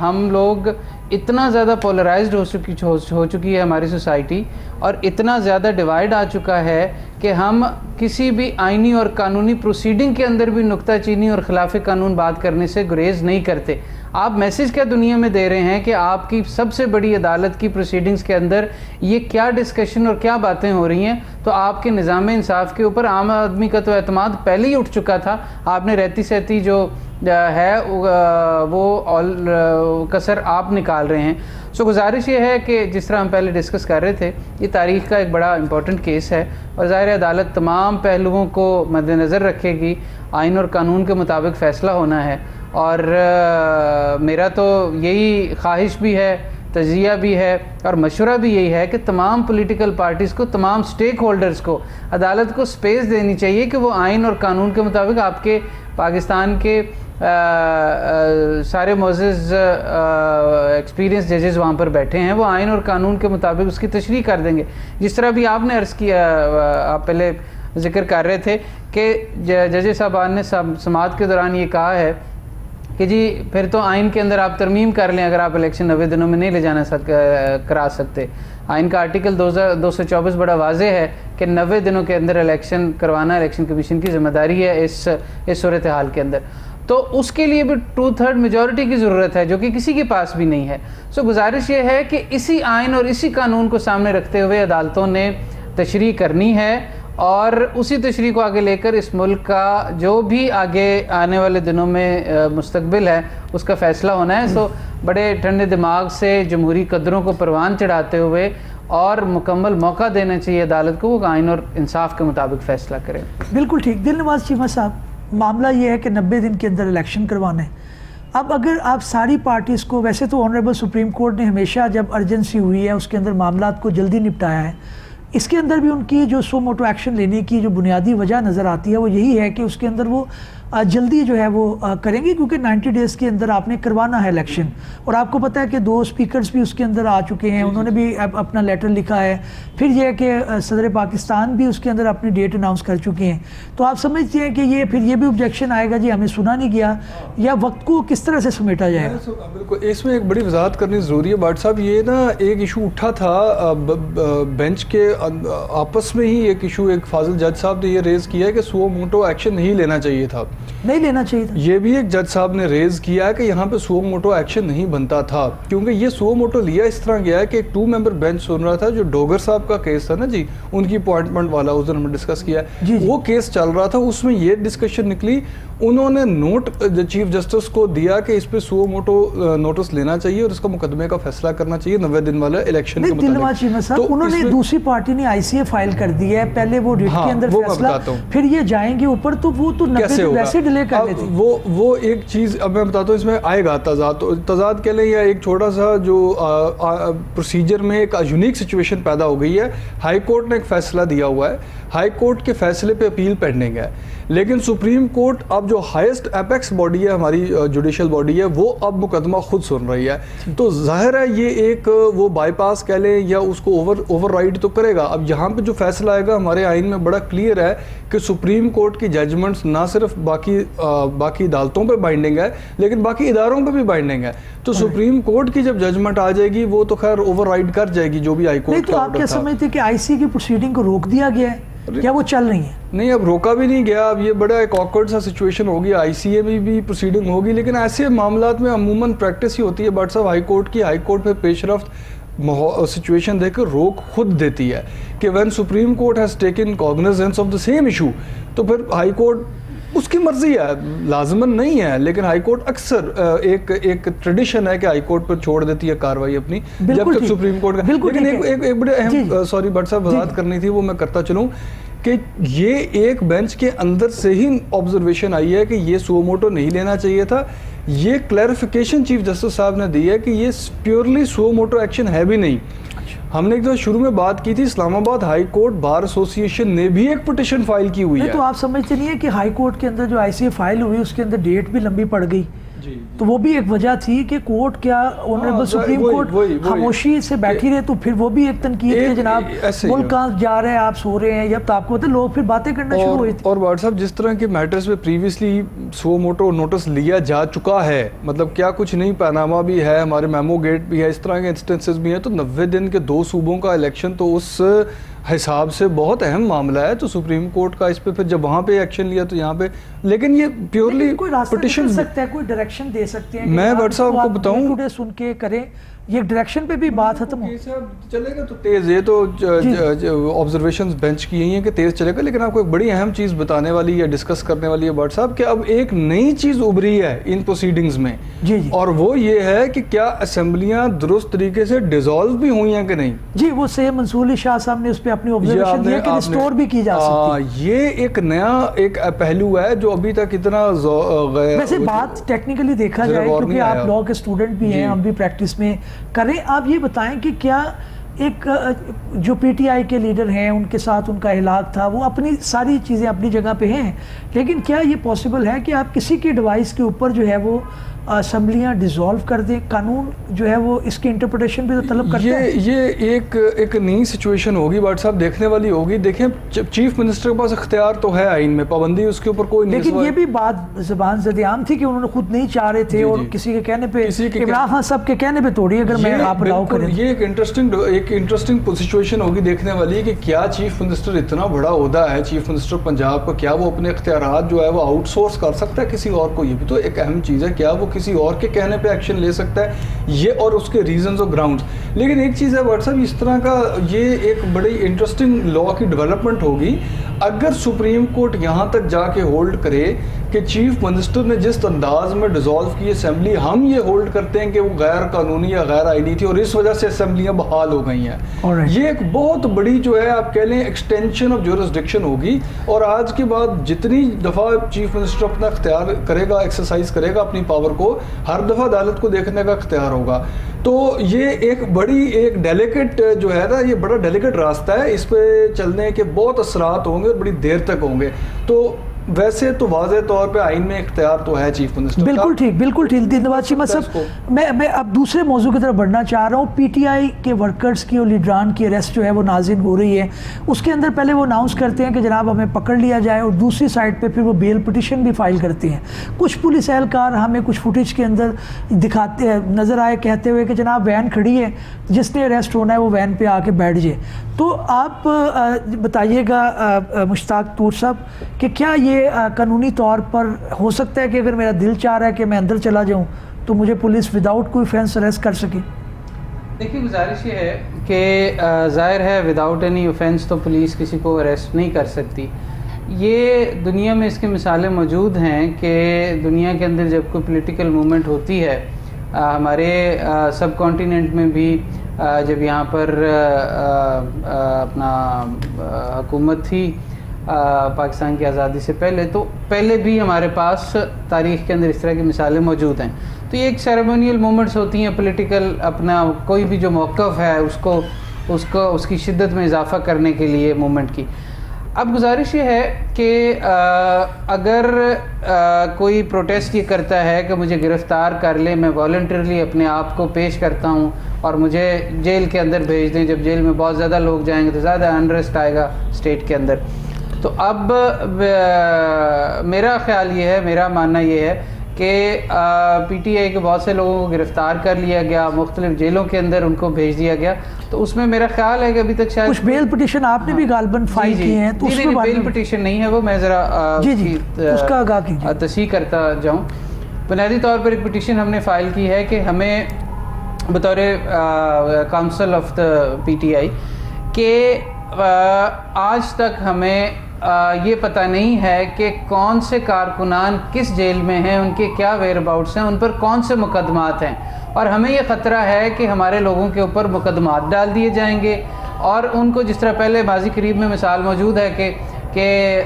ہم لوگ اتنا زیادہ پولرائزڈ ہو چکی ہے ہماری سوسائٹی, اور اتنا زیادہ ڈیوائڈ آ چکا ہے کہ ہم کسی بھی آئینی اور قانونی پروسیڈنگ کے اندر بھی نکتہ چینی اور خلاف قانون بات کرنے سے گریز نہیں کرتے. آپ میسج کیا دنیا میں دے رہے ہیں کہ آپ کی سب سے بڑی عدالت کی پروسیڈنگز کے اندر یہ کیا ڈسکشن اور کیا باتیں ہو رہی ہیں؟ تو آپ کے نظام انصاف کے اوپر عام آدمی کا تو اعتماد پہلے ہی اٹھ چکا تھا. آپ نے رہتی سہتی جو ہے وہ کسر آپ نکال رہے ہیں. سو گزارش یہ ہے کہ جس طرح ہم پہلے ڈسکس کر رہے تھے، یہ تاریخ کا ایک بڑا امپورٹنٹ کیس ہے اور ظاہر عدالت تمام پہلوؤں کو مد نظر رکھے گی. آئین اور قانون کے مطابق فیصلہ ہونا ہے اور میرا تو یہی خواہش بھی ہے، تجزیہ بھی ہے اور مشورہ بھی یہی ہے کہ تمام پولیٹیکل پارٹیز کو، تمام سٹیک ہولڈرز کو عدالت کو سپیس دینی چاہیے کہ وہ آئین اور قانون کے مطابق آپ کے پاکستان کے سارے معزز ایکسپیرینس ججز وہاں پر بیٹھے ہیں، وہ آئین اور قانون کے مطابق اس کی تشریح کر دیں گے. جس طرح بھی آپ نے عرض کیا، آپ پہلے ذکر کر رہے تھے کہ جج صاحبان نے سماعت کے دوران یہ کہا ہے کہ جی پھر تو آئین کے اندر آپ ترمیم کر لیں اگر آپ الیکشن 90 دنوں میں نہیں لے جانا کرا سکتے. آئین کا آرٹیکل 224 بڑا واضح ہے کہ 90 دنوں کے اندر الیکشن کروانا الیکشن کمیشن کی ذمہ داری ہے اس صورتحال کے اندر. تو اس کے لیے بھی 2/3 میجورٹی کی ضرورت ہے جو کہ کسی کے پاس بھی نہیں ہے. سو گزارش یہ ہے کہ اسی آئین اور اسی قانون کو سامنے رکھتے ہوئے عدالتوں نے تشریح کرنی ہے اور اسی تشریح کو آگے لے کر اس ملک کا جو بھی آگے آنے والے دنوں میں مستقبل ہے اس کا فیصلہ ہونا ہے. سو بڑے ٹھنڈے دماغ سے جمہوری قدروں کو پروان چڑھاتے ہوئے اور مکمل موقع دینا چاہیے عدالت کو وہ آئین اور انصاف کے مطابق فیصلہ کرے. بالکل ٹھیک. دل نواز چیمہ صاحب، معاملہ یہ ہے کہ 90 دن کے اندر الیکشن کروانا ہے. اب اگر آپ ساری پارٹیز کو، ویسے تو آنریبل سپریم کورٹ نے ہمیشہ جب ارجنسی ہوئی ہے اس کے اندر معاملات کو جلدی نپٹایا ہے، اس کے اندر بھی ان کی جو سو موٹو ایکشن لینے کی جو بنیادی وجہ نظر آتی ہے وہ یہی ہے کہ اس کے اندر وہ جلدی جو ہے وہ کریں گے کیونکہ 90 ڈیز کے اندر آپ نے کروانا ہے الیکشن. اور آپ کو پتہ ہے کہ 2 اسپیکرز بھی اس کے اندر آ چکے ہیں، انہوں نے بھی اپنا لیٹر لکھا ہے. پھر یہ ہے کہ صدر پاکستان بھی اس کے اندر اپنی ڈیٹ اناؤنس کر چکے ہیں. تو آپ سمجھتے ہیں کہ یہ پھر یہ بھی آبجیکشن آئے گا جی ہمیں سنا نہیں گیا، یا وقت کو کس طرح سے سمیٹا جائے گا؟ بالکل، اس میں ایک بڑی وضاحت کرنی ضروری ہے بٹ صاحب. یہ نا ایک ایشو اٹھا تھا بینچ کے آپس میں ہی، ایک ایشو ایک فاضل جج صاحب نے یہ ریز کیا ہے کہ سو موٹو ایکشن نہیں لینا چاہیے تھا. یہ بھی ایک جج صاحب نے ریز کیا ہے کہ یہاں پہ سو موٹو ایکشن نہیں بنتا تھا کیونکہ یہ سو موٹو لیا اس طرح گیا ہے کہ ایک 2 ممبر بینچ سن رہا تھا جو ڈوگر صاحب کا کیس تھا نا جی، ان کی اپوائنٹمنٹ والا، اس دن ہم نے ڈسکس کیا ہے، وہ کیس چل رہا تھا. اس میں یہ ڈسکشن نکلی، انہوں نے نوٹ چیف جسٹس کو دیا کہ اس پہ سو موٹو نوٹس لینا چاہیے اور اس کا مقدمے کا فیصلہ کرنا چاہیے 90 دن والا الیکشن کے متعلق. تو انہوں نے دوسری پارٹی نے ICA فائل کر دی ہے، پہلے وہ ڈیٹ کے اندر فیصلہ، پھر یہ جائیں گے اوپر، تو وہ تو 90 دن ویسے ڈیلے کر لیتے. وہ ایک چیز اب میں بتاتا ہوں، اس میں آئے گا تضاد کہہ لیں یا ایک چھوٹا سا جو پروسیجر میں ایک یونیک سچویشن پیدا ہو گئی ہے. ہائی کورٹ نے ایک فیصلہ دیا ہوا ہے، ہائی کورٹ کے فیصلے پہ اپیل پینڈنگ ہے، لیکن سپریم کورٹ اب جو ہائیسٹ اپیکس باڈی ہے ہماری جوڈیشل باڈی ہے وہ اب مقدمہ خود سن رہی ہے. تو ظاہر ہے یہ ایک وہ بائی پاس کہہ لیں یا اس کو اوور رائڈ تو کرے گا. اب یہاں پہ جو فیصلہ آئے گا ہمارے آئین میں بڑا کلیئر ہے کہ سپریم کورٹ کی ججمنٹس نہ صرف باقی عدالتوں پہ بائنڈنگ ہے لیکن باقی اداروں پہ بھی بائنڈنگ ہے. تو سپریم کورٹ کی جب ججمنٹ آ جائے گی وہ تو خیر اوور رائڈ کر جائے گی جو بھی ہائی کورٹ کا. تو آپ کیا سمجھتے کہ ICA کی پروسیڈنگ کو روک دیا گیا ہے یا وہ چل رہی ہیں؟ نہیں، اب روکا بھی نہیں گیا. اب یہ بڑا ایک آکورڈ سا سچویشن ہوگی، ICA میں بھی پروسیڈنگ ہوگی، لیکن ایسے معاملات میں عموماً پریکٹس ہی ہوتی ہے بٹ صاحب ہائی کورٹ پہ پیش رفت سچویشن دیکھ کر روک خود دیتی ہے کہ when supreme court has taken cognizance of the same issue تو پھر ہائی کورٹ اس کی مرضی ہے، لازماً نہیں ہے، لیکن ہائی کورٹ اکثر ایک ٹریڈیشن ہے کہ ہائی کورٹ پر چھوڑ دیتی ہے کاروائی اپنی جب تک سپریم کورٹ کا. لیکن ایک بڑے اہم سوری بٹ صاحب وضاحت کرنی تھی وہ میں کرتا چلوں کہ یہ ایک بینچ کے اندر سے ہی آبزرویشن آئی ہے کہ یہ سو موٹو نہیں لینا چاہیے تھا. یہ کلیریفیکیشن چیف جسٹس صاحب نے دی ہے کہ یہ پیورلی سو موٹو ایکشن ہے بھی نہیں. ہم نے ایک دفعہ شروع میں بات کی تھی، اسلام آباد ہائی کورٹ بار ایسوسی ایشن نے بھی ایک پٹیشن فائل کی ہوئی ہے. تو آپ سمجھتے نہیں ہے کہ ہائی کورٹ کے اندر جو ICA فائل ہوئی اس کے اندر ڈیٹ بھی لمبی پڑ گئی؟ تو وہ بھی ایک وجہ تھی کہ کورٹ کیا آنریبل سپریم کورٹ خاموشی سے بیٹھی رہے، تو پھر وہ بھی ایک تنقید کہ جناب ملک کہاں جا رہے ہیں، آپ سو رہے ہیں، یا تو آپ کو پتہ لوگ پھر باتیں کرنا شروع ہوئی تھی. اور واٹس ایپ جس طرح کے میٹرز پہ پریویسلی سو موٹو نوٹس لیا جا چکا ہے، مطلب کیا کچھ نہیں، پیناما بھی ہے، ہمارے میمو گیٹ بھی ہے، اس طرح کے انسٹنسز بھی ہیں. تو 90 دن کے 2 صوبوں کا الیکشن تو اس حساب سے بہت اہم معاملہ ہے, تو سپریم کورٹ کا اس پہ پھر جب وہاں پہ ایکشن لیا تو یہاں پہ, لیکن یہ پیورلی کوئی راستہ پٹیشن نکل سکتا ہے, کوئی ڈائریکشن دے سکتے ہیں. میں بٹ صاحب کو بتاؤں, ٹوڈے سن کے کریں, یہ ڈائریکشن پہ بھی بات ختم ہو چلے گا تو تیز, یہ تو آبزرویشنز بینچ کی ہیں کہ تیز چلے گا, لیکن آپ کو ایک بڑی اہم چیز بتانے والی یا ڈسکس کرنے والی ہے بٹ صاحب کہ اب ایک نئی چیز ابھری ہے ان پروسیڈنگز میں, اور وہ یہ ہے کہ کیا اسمبلیاں درست طریقے سے ڈیزالو بھی ہوئی ہیں کہ نہیں. جی, وہ سید منصور علی شاہ صاحب نے اس پہ اپنی آبزرویشن دیا کہ ریسٹور بھی کی جا سکتی ہے. یہ ایک نیا ایک پہلو ہے جو ابھی تک اتنا ویسے بات ٹیکنیکلی دیکھا جائے, کیونکہ آپ لاء کے اسٹوڈنٹ بھی ہیں, ہم بھی پریکٹس میں کریں, آپ یہ بتائیں کہ کیا ایک جو پی ٹی آئی کے لیڈر ہیں ان کے ساتھ ان کا ہلاک تھا, وہ اپنی ساری چیزیں اپنی جگہ پہ ہیں, لیکن کیا یہ پاسبل ہے کہ آپ کسی کی ڈیوائس کے اوپر جو ہے وہ اسمبلیاں ڈیزالو کر دیں؟ قانون جو ہے وہ اس کی انٹرپریٹیشن بھی تو طلب کرتا ہے. یہ ایک نئی سچویشن ہوگی بٹ صاحب, دیکھنے والی ہوگی. دیکھیں چیف منسٹر کے پاس اختیار تو ہے آئین میں, پابندی اس کے اوپر کوئی نہیں, لیکن یہ بھی بات زبان زد عام تھی کہ انہوں نے خود نہیں چاہ رہے تھے, اور کسی کے کہنے پہ, عمران خان صاحب کے کہنے پہ توڑی, اگر میں آپ الاؤ کریں. یہ ایک انٹرسٹنگ سچویشن ہوگی دیکھنے والی کہ کیا چیف منسٹر, اتنا بڑا عہدہ ہے چیف منسٹر پنجاب کا, کیا وہ اپنے اختیارات جو ہے وہ آؤٹ سورس کر سکتا ہے کسی اور کو؟ یہ بھی تو ایک اہم چیز ہے, کیا وہ کسی اور کے کہنے پہ ایکشن لے سکتا ہے, یہ اور اس کے ریزنز اور گراؤنڈز. لیکن ایک چیز ہے واٹس ایپ, اس طرح کا یہ ایک بڑی انٹرسٹنگ لاء کی ڈیولپمنٹ ہوگی اگر سپریم کورٹ یہاں تک جا کے ہولڈ کرے کہ چیف منسٹر نے جس انداز میں ڈیزالو کی اسمبلی, ہم یہ ہولڈ کرتے ہیں کہ وہ غیر قانونی یا غیر آئینی تھی اور اس وجہ سے اسمبلیاں بحال ہو گئی ہیں. یہ ایک بہت بڑی جو ہے آپ کہہ لیں ایکسٹینشن آف جورسڈکشن ہوگی, اور آج کے بعد جتنی دفعہ چیف منسٹر اپنا اختیار کرے گا, ایکسرسائز کرے گا اپنی پاور کو, ہر دفعہ عدالت کو دیکھنے کا اختیار ہوگا. تو یہ ایک بڑی ایک ڈیلیکیٹ جو ہے نا, یہ بڑا ڈیلیکیٹ راستہ ہے, اس پہ چلنے کے بہت اثرات ہوں گے اور بڑی دیر تک ہوں گے. تو ویسے تو واضح طور پہ آئین میں اختیار تو ہے چیف منسٹر. بالکل ٹھیک, بالکل ٹھیک. نواز شریف صاحب, میں اب دوسرے موضوع کی طرف بڑھنا چاہ رہا ہوں. پی ٹی آئی کے ورکرز کی اور لیڈران کی اریسٹ جو ہے وہ ناظرین ہو رہی ہے. اس کے اندر پہلے وہ اناؤنس کرتے ہیں کہ جناب ہمیں پکڑ لیا جائے, اور دوسری سائڈ پہ پھر وہ بیل پٹیشن بھی فائل کرتے ہیں. کچھ پولیس اہلکار ہمیں کچھ فوٹیج کے اندر دکھاتے نظر آئے کہتے ہوئے کہ جناب وین کھڑی ہے, جس نے اریسٹ ہونا ہے وہ وین پہ آ کے بیٹھ جائے. تو آپ بتائیے گا مشتاق طور صاحب کہ کیا یہ قانونی طور پر ہو سکتا ہے کہ اگر میرا دل چاہ رہا ہے کہ میں اندر چلا جاؤں تو مجھے پولیس وداؤٹ کوئی فینس اریسٹ کر سکے؟ دیکھیے, گزارش یہ ہے کہ ظاہر ہے وداؤٹ اینی اوفینس تو پولیس کسی کو اریسٹ نہیں کر سکتی. یہ دنیا میں اس کی مثالیں موجود ہیں کہ دنیا کے اندر جب کوئی پولیٹیکل موومنٹ ہوتی ہے, ہمارے سب کانٹیننٹ میں بھی جب یہاں پر اپنا حکومت تھی پاکستان کی آزادی سے پہلے, تو پہلے بھی ہمارے پاس تاریخ کے اندر اس طرح کی مثالیں موجود ہیں. تو یہ ایک سیریمونیل مومنٹس ہوتی ہیں پولیٹیکل, اپنا کوئی بھی جو موقف ہے اس کی شدت میں اضافہ کرنے کے لیے مومنٹ کی. اب گزارش یہ ہے کہ اگر کوئی پروٹیسٹ یہ کرتا ہے کہ مجھے گرفتار کر لیں, میں والنٹرلی اپنے آپ کو پیش کرتا ہوں اور مجھے جیل کے اندر بھیج دیں, جب جیل میں بہت زیادہ لوگ جائیں گے تو زیادہ انریسٹ آئے گا اسٹیٹ کے اندر. تو اب میرا خیال یہ ہے, میرا ماننا یہ ہے کہ پی ٹی آئی کے بہت سے لوگوں کو گرفتار کر لیا گیا, مختلف جیلوں کے اندر ان کو بھیج دیا گیا. تو اس میں میرا خیال ہے کہ ابھی تک شاید کچھ بیل پٹیشن آپ نے بھی غالباً فائل کی ہیں, تو اس میں بیل پٹیشن نہیں ہے, وہ میں ذرا اس کا آگاہ کیجیے, تصحیح کرتا جاؤں. بنیادی طور پر ایک پٹیشن ہم نے فائل کی ہے کہ ہمیں بطور council of the P T I کہ آج تک ہمیں یہ پتہ نہیں ہے کہ کون سے کارکنان کس جیل میں ہیں, ان کے کیا ویئر اباؤٹس ہیں, ان پر کون سے مقدمات ہیں, اور ہمیں یہ خطرہ ہے کہ ہمارے لوگوں کے اوپر مقدمات ڈال دیے جائیں گے. اور ان کو جس طرح پہلے ماضی قریب میں مثال موجود ہے کہ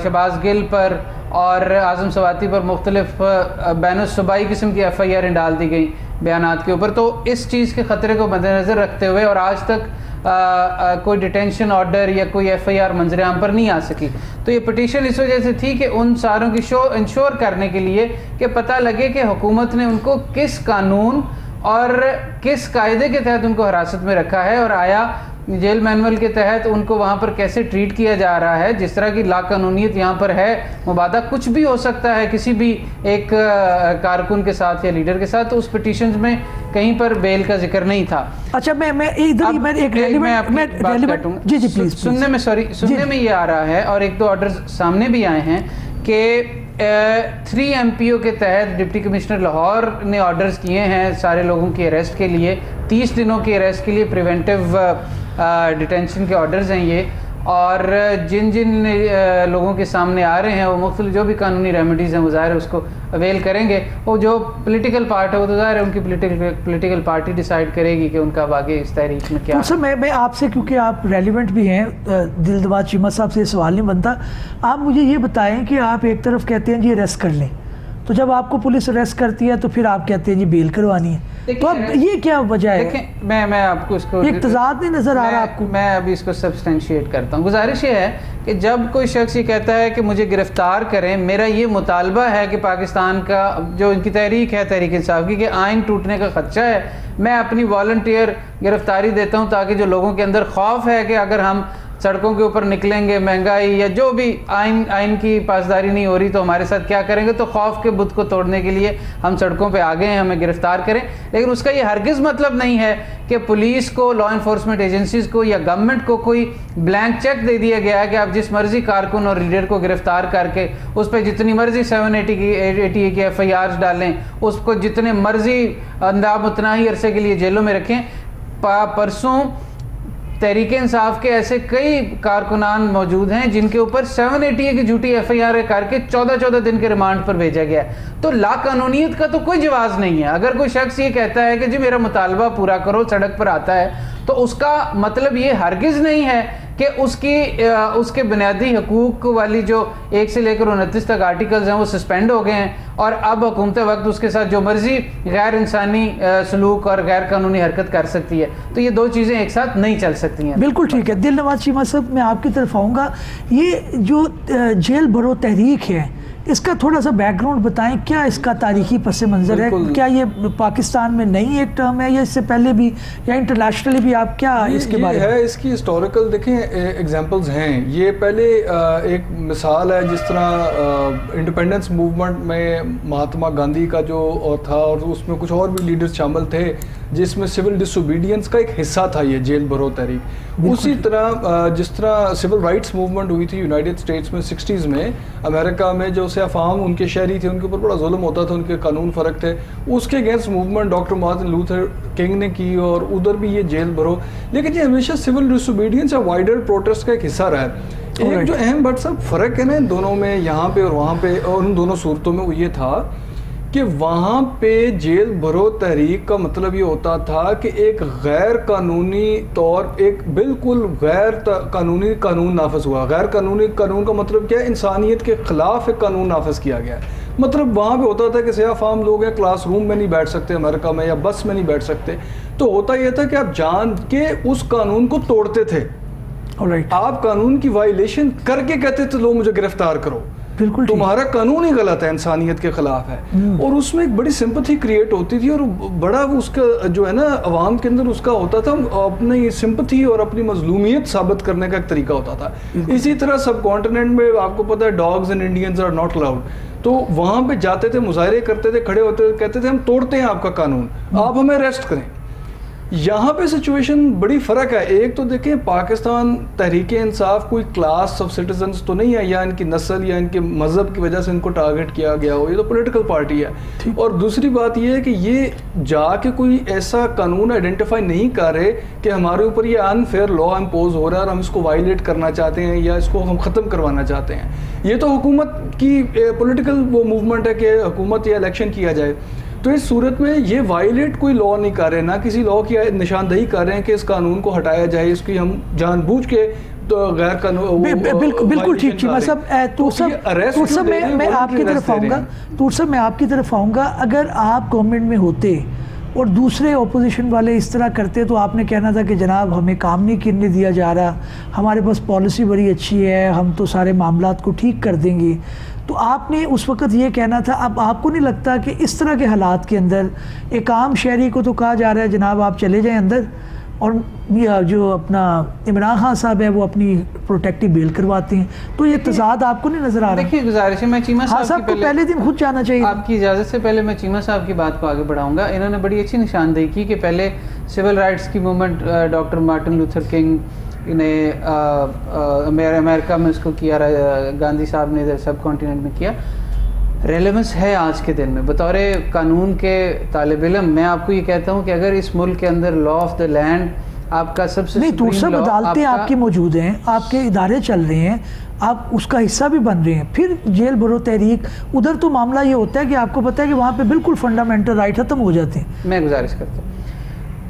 شہباز گل پر اور اعظم سواتی پر مختلف بین الصوبائی قسم کی ایف آئی آریں ڈال دی گئیں بیانات کے اوپر. تو اس چیز کے خطرے کو مد نظر رکھتے ہوئے, اور آج تک کوئی ڈیٹینشن آرڈر یا کوئی ایف آئی آر منظر عام پر نہیں آ سکی, تو یہ پٹیشن اس وجہ سے تھی کہ ان ساروں کی انشور کرنے کے لیے کہ پتہ لگے کہ حکومت نے ان کو کس قانون اور کس قاعدے کے تحت ان کو حراست میں رکھا ہے, اور آیا جیل مینول کے تحت ان کو وہاں پر کیسے ٹریٹ کیا جا رہا ہے، جس طرح کی لا قانونیت یہاں پر ہے، مبادہ کچھ بھی ہو سکتا ہے کسی بھی ایک کارکن کے ساتھ یا لیڈر کے ساتھ، تو اس پٹیشنز میں کہیں پر بیل کا ذکر نہیں تھا۔ اچھا میں ادھر میں ایک سننے میں یہ آ رہا ہے، اور ایک دو آرڈرز سامنے بھی آئے ہیں کہ 3 MPO کے تحت ڈپٹی کمشنر لاہور نے آرڈرز کیے ہیں سارے لوگوں کی اریسٹ کے لیے، 30 دنوں کی اریسٹ کے لیے پریونٹیو ڈیٹینشن کے آرڈرز ہیں یہ، اور جن لوگوں کے سامنے آ رہے ہیں وہ مختلف جو بھی قانونی ریمیڈیز ہیں وہ ظاہر ہے اس کو اویل کریں گے، وہ جو پولیٹیکل پارٹ ہے وہ تو ظاہر ہے ان کی پولیٹیکل پارٹی ڈیسائیڈ کرے گی کہ ان کا آگے اس تحریک میں کیا۔ سر میں آپ سے، کیونکہ آپ ریلیونٹ بھی ہیں، دلدباز چیمہ صاحب سے یہ سوال نہیں بنتا، آپ مجھے یہ بتائیں کہ آپ ایک طرف کہتے ہیں جی اریسٹ کر لیں، تو جب آپ کو پولیس اریسٹ کرتی ہے تو پھر آپ کہتے ہیں جی بیل کروانی ہے، تو اب یہ کیا وجہ ہے؟ دیکھیں میں آپ کو اس کو ایک تضاد نہیں نظر آ رہا آپ کو؟ میں ابھی اس کو سبسٹینشیٹ کرتا ہوں۔ گزارش یہ ہے کہ جب کوئی شخص یہ کہتا ہے کہ مجھے گرفتار کریں، میرا یہ مطالبہ ہے کہ پاکستان کا جو ان کی تحریک ہے تحریک انصاف کی، کہ آئین ٹوٹنے کا خدشہ ہے، میں اپنی والنٹیئر گرفتاری دیتا ہوں تاکہ جو لوگوں کے اندر خوف ہے کہ اگر ہم سڑکوں کے اوپر نکلیں گے، مہنگائی یا جو بھی آئین کی پاسداری نہیں ہو رہی تو ہمارے ساتھ کیا کریں گے، تو خوف کے بت کو توڑنے کے لیے ہم سڑکوں پہ آ گئے ہیں، ہمیں گرفتار کریں۔ لیکن اس کا یہ ہرگز مطلب نہیں ہے کہ پولیس کو، لا انفورسمنٹ ایجنسیز کو یا گورنمنٹ کو کوئی بلینک چیک دے دیا گیا ہے کہ آپ جس مرضی کارکن اور لیڈر کو گرفتار کر کے اس پہ جتنی مرضی 780 کی FIRs ڈالیں، اس کو جتنے مرضی اندام اتنا ہی عرصے کے لیے جیلوں میں رکھیں۔ پرسوں تحریک انصاف کے ایسے کئی کارکنان موجود ہیں جن کے اوپر 780 کی جھوٹی FIR کر کے 14 دن کے ریمانڈ پر بھیجا گیا ہے۔ تو لا قانونیت کا تو کوئی جواز نہیں ہے۔ اگر کوئی شخص یہ کہتا ہے کہ جی میرا مطالبہ پورا کرو، سڑک پر آتا ہے، تو اس کا مطلب یہ ہرگز نہیں ہے کہ اس کے بنیادی حقوق والی جو 1 سے لے کر 29 تک آرٹیکلز ہیں وہ سسپینڈ ہو گئے ہیں، اور اب حکومت وقت اس کے ساتھ جو مرضی غیر انسانی سلوک اور غیر قانونی حرکت کر سکتی ہے۔ تو یہ دو چیزیں ایک ساتھ نہیں چل سکتی ہیں۔ بالکل ٹھیک ہے۔ دلنواز چیمہ صاحب میں آپ کی طرف آؤں گا، یہ جو جیل بھرو تحریک ہے اس کا تھوڑا سا بیک گراؤنڈ بتائیں، کیا اس کا تاریخی پس منظر ہے؟ کیا یہ پاکستان میں نئی ایک ٹرم ہے یا اس سے پہلے بھی یا انٹرنیشنلی بھی؟ آپ کیا اس کے بارے میں؟ اس کی ہسٹوریکل دیکھیں ایگزامپلز ہیں۔ یہ پہلے ایک مثال ہے جس طرح انڈیپینڈنس موومنٹ میں مہاتما گاندھی کا جو تھا، اور اس میں کچھ اور بھی لیڈرز شامل تھے جس میں سول ڈس اوبیڈینس کا ایک حصہ تھا یہ جیل بھرو تحریک۔ اسی طرح جس طرح سول رائٹس موومنٹ ہوئی تھی یونائٹڈ اسٹیٹس میں 60s میں، امریکہ میں جو سیاہ فام ان کے شہری تھے ان کے اوپر بڑا ظلم ہوتا تھا، ان کے قانون فرق تھے، اس کے against movement doctor Martin Luther king نے کی، اور ادھر بھی یہ جیل بھرو۔ لیکن یہ ہمیشہ سول ڈس اوبیڈینس یا وائڈر پروٹیسٹ کا ایک حصہ رہا ہے۔ ایک جو اہم بٹ صاحب فرق ہے نا ان دونوں میں، یہاں پہ اور وہاں پہ، اور ان دونوں صورتوں میں، وہ یہ تھا کہ وہاں پہ جیل بھرو تحریک کا مطلب یہ ہوتا تھا کہ ایک غیر قانونی طور، ایک بالکل غیر قانونی قانون نافذ ہوا۔ غیر قانونی قانون کا مطلب کیا ہے؟ انسانیت کے خلاف ایک قانون نافذ کیا گیا ہے۔ مطلب وہاں پہ ہوتا تھا کہ سیاہ فام لوگ ہیں، کلاس روم میں نہیں بیٹھ سکتے امریکہ میں، یا بس میں نہیں بیٹھ سکتے، تو ہوتا یہ تھا کہ آپ جان کے اس قانون کو توڑتے تھے، آپ قانون کی وائلیشن کر کے کہتے تھے لو مجھے گرفتار کرو، بالکل تمہارا قانون ہی غلط ہے، انسانیت کے خلاف ہے۔ اور اس میں ایک بڑی سمپتھی کریٹ ہوتی تھی، اور بڑا اس کا جو ہے نا عوام کے اندر اس کا ہوتا تھا اپنی سمپتھی اور اپنی مظلومیت ثابت کرنے کا ایک طریقہ ہوتا تھا۔ اسی طرح سب کانٹیننٹ میں آپ کو پتہ ہے dogs and Indians are not allowed, تو وہاں پہ جاتے تھے، مظاہرے کرتے تھے، کھڑے ہوتے تھے، کہتے تھے ہم توڑتے ہیں آپ کا قانون، آپ ہمیں اریسٹ کریں۔ یہاں پہ سچویشن بڑی فرق ہے۔ ایک تو دیکھیں پاکستان تحریک انصاف کوئی کلاس آف سٹیزنز تو نہیں ہے، یا ان کی نسل یا ان کے مذہب کی وجہ سے ان کو ٹارگٹ کیا گیا ہو، یہ تو پولیٹیکل پارٹی ہے۔ اور دوسری بات یہ ہے کہ یہ جا کے کوئی ایسا قانون آئیڈینٹیفائی نہیں کر رہے کہ ہمارے اوپر یہ انفیئر لا امپوز ہو رہا ہے اور ہم اس کو وائلیٹ کرنا چاہتے ہیں یا اس کو ہم ختم کروانا چاہتے ہیں۔ یہ تو حکومت کی پولیٹیکل وہ موومنٹ ہے کہ حکومت یا الیکشن کیا جائے، تو اس صورت میں یہ وائلیٹ کوئی لا نہیں کر رہے، نہ کسی لا کی نشاندہی کر رہے ہیں کہ اس قانون کو ہٹایا جائے، اس کی ہم جان بوجھ کے تو غیر قانون۔ بالکل ٹھیک چیمہ صاحب، تور صاحب میں آپ کی طرف آؤں گا، تور صاحب میں آپ کی طرف آؤں گا۔ اگر آپ گورنمنٹ میں ہوتے اور دوسرے اپوزیشن والے اس طرح کرتے تو آپ نے کہنا تھا کہ جناب ہمیں کام نہیں کرنے دیا جا رہا، ہمارے پاس پالیسی بڑی اچھی ہے، ہم تو سارے معاملات کو ٹھیک کر دیں گے، تو آپ نے اس وقت یہ کہنا تھا۔ اب آپ کو نہیں لگتا کہ اس طرح کے حالات کے اندر ایک عام شہری کو تو کہا جا رہا ہے جناب آپ چلے جائیں اندر، اور جو اپنا عمران خان صاحب ہے وہ اپنی پروٹیکٹیو بیل کرواتے ہیں. تو یہ تضاد آپ کو نہیں نظر آ رہا؟ دیکھیے گزارش ہے میں چیمہ صاحب کو پہلے دن خود جانا چاہیے. آپ کی اجازت سے پہلے میں چیمہ صاحب کی بات کو آگے بڑھاؤں گا. انہوں نے بڑی اچھی نشاندہی کی کہ پہلے سول رائٹس کی movement doctor Martin Luther king نے امریکہ میں اس کو کیا, گاندھی صاحب نے ادھر سب کانٹیننٹ میں کیا. ریلیونس ہے آج کے دن میں. بطور قانون کے طالب علم میں آپ کو یہ کہتا ہوں کہ اگر اس ملک کے اندر لا آف دا لینڈ آپ کا سب سے نہیں, تو سب عدالتیں آپ کی موجود ہیں, آپ کے ادارے چل رہے ہیں, آپ اس کا حصہ بھی بن رہے ہیں. پھر جیل برو تحریک ادھر تو معاملہ یہ ہوتا ہے کہ آپ کو پتہ ہے کہ وہاں پہ بالکل فنڈامنٹل رائٹ ختم ہو جاتے ہیں. میں گزارش کرتا ہوں,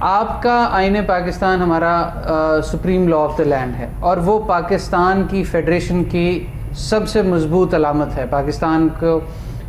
آپ کا آئین پاکستان ہمارا supreme law of the land ہے اور وہ پاکستان کی فیڈریشن کی سب سے مضبوط علامت ہے, پاکستان کو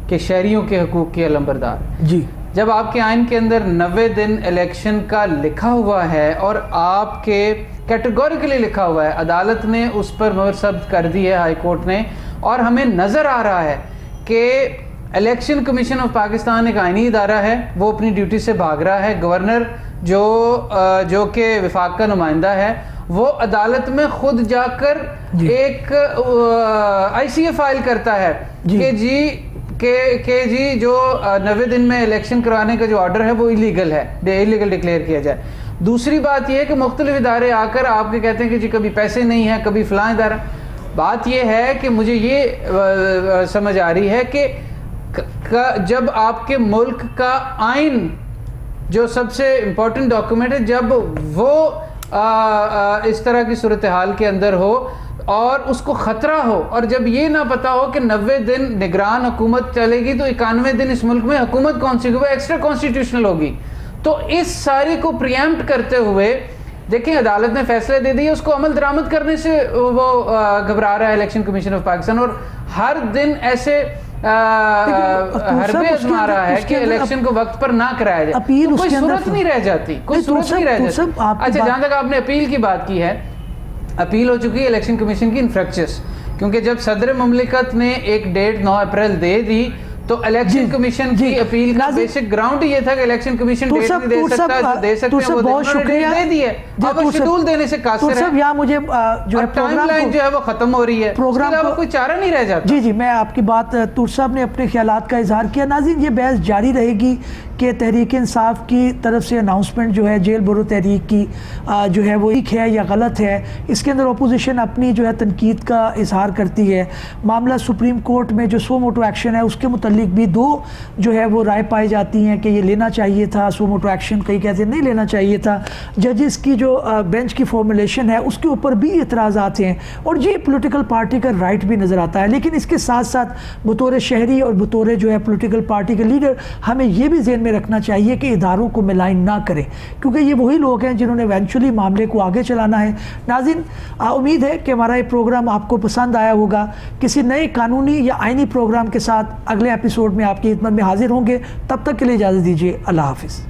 کے شہریوں کے حقوق کی علمبردار. جی, جب آپ کے آئین کے اندر 90 دن الیکشن کا لکھا ہوا ہے اور آپ کے کیٹیگوریکلی لکھا ہوا ہے, عدالت نے اس پر مہر ثبت کر دی ہے, ہائی کورٹ نے, اور ہمیں نظر آ رہا ہے کہ الیکشن کمیشن آف پاکستان ایک آئینی ادارہ ہے, وہ اپنی ڈیوٹی سے بھاگ رہا ہے. گورنر جو کہ وفاق کا نمائندہ ہے وہ عدالت میں خود جا کر ایک آئی سی اے فائل کرتا ہے کہ جی جو 90 دن میں الیکشن کروانے کا جو آرڈر ہے وہ اللیگل ہے, اللیگل ڈکلیئر کیا جائے. دوسری بات یہ ہے کہ مختلف ادارے آ کر آپ کے کہتے ہیں کہ جی کبھی پیسے نہیں ہیں, کبھی فلاں ادارہ. بات یہ ہے کہ مجھے یہ سمجھ آ رہی ہے کہ جب آپ کے ملک کا آئین جو سب سے امپورٹنٹ ڈاکومنٹ ہے, جب وہ اس طرح کی صورتحال کے اندر ہو اور اس کو خطرہ ہو, اور جب یہ نہ پتا ہو کہ 90 دن نگران حکومت چلے گی تو 91 دن اس ملک میں حکومت کون سی, وہ ایکسٹرا کانسٹیٹیوشنل ہوگی. تو اس ساری کو پریمپٹ کرتے ہوئے دیکھیں عدالت نے فیصلے دے دیے, اس کو عمل درآمد کرنے سے وہ گھبرا رہا ہے الیکشن کمیشن آف پاکستان, اور ہر دن ایسے حربے آزما رہا ہے کہ الیکشن کو وقت پر نہ کرایا جائے. کوئی صورت نہیں رہ جاتی, کوئی صورت نہیں رہ جاتی. اچھا, جہاں تک آپ نے اپیل کی بات کی ہے, اپیل ہو چکی ہے الیکشن کمیشن کی انفریکچس, کیونکہ جب صدر مملکت نے ایک ڈیٹ 9 اپریل دے دی تو الیکشن کمیشن کی اپیل کا بیسک گراؤنڈ یہ تھا کہ الیکشن کمیشن ڈیٹ نہیں دے سکتا, جو دے سکتے ہیں وہ بہت شکریہ دے دی ہے. اب شیڈول دینے سے قاصر ہے, یہاں مجھے جو ہے ٹائم لائن جو ہے وہ ختم ہو رہی ہے, پروگرام کا کوئی چارہ نہیں رہ جاتا. جی, میں آپ کی بات, طور صاحب نے اپنے خیالات کا اظہار کیا. ناظرین, یہ بحث جاری رہے گی کہ تحریک انصاف کی طرف سے اناؤنسمنٹ جو ہے جیل برو تحریک کی جو ہے وہ ٹھیک ہے یا غلط ہے, اس کے اندر اپوزیشن اپنی جو ہے تنقید کا اظہار کرتی ہے. معاملہ سپریم کورٹ میں جو سو موٹو ایکشن ہے اس کے متعلق بھی دو جو ہے وہ رائے پائی جاتی ہیں کہ یہ لینا چاہیے تھا سو موٹو ایکشن, کئی کہتے ہیں نہیں لینا چاہیے تھا. ججز کی جو بینچ کی فارمولیشن ہے اس کے اوپر بھی اعتراضات ہیں, اور یہ پولیٹیکل پارٹی کا رائٹ بھی نظر آتا ہے. لیکن اس کے ساتھ ساتھ بطور شہری اور بطور جو ہے پولیٹیکل پارٹی کے لیڈر ہمیں یہ بھی ذہن میں رکھنا چاہیے کہ اداروں کو ملائن نہ کریں, کیونکہ یہ وہی لوگ ہیں جنہوں نے ایونچولی معاملے کو آگے چلانا ہے. ناظرین, امید ہے کہ ہمارا یہ پروگرام آپ کو پسند آیا ہوگا. کسی نئے قانونی یا آئینی پروگرام کے ساتھ اگلے ایپیسوڈ میں آپ کی خدمت میں حاضر ہوں گے. تب تک کے لیے اجازت دیجیے. اللہ حافظ.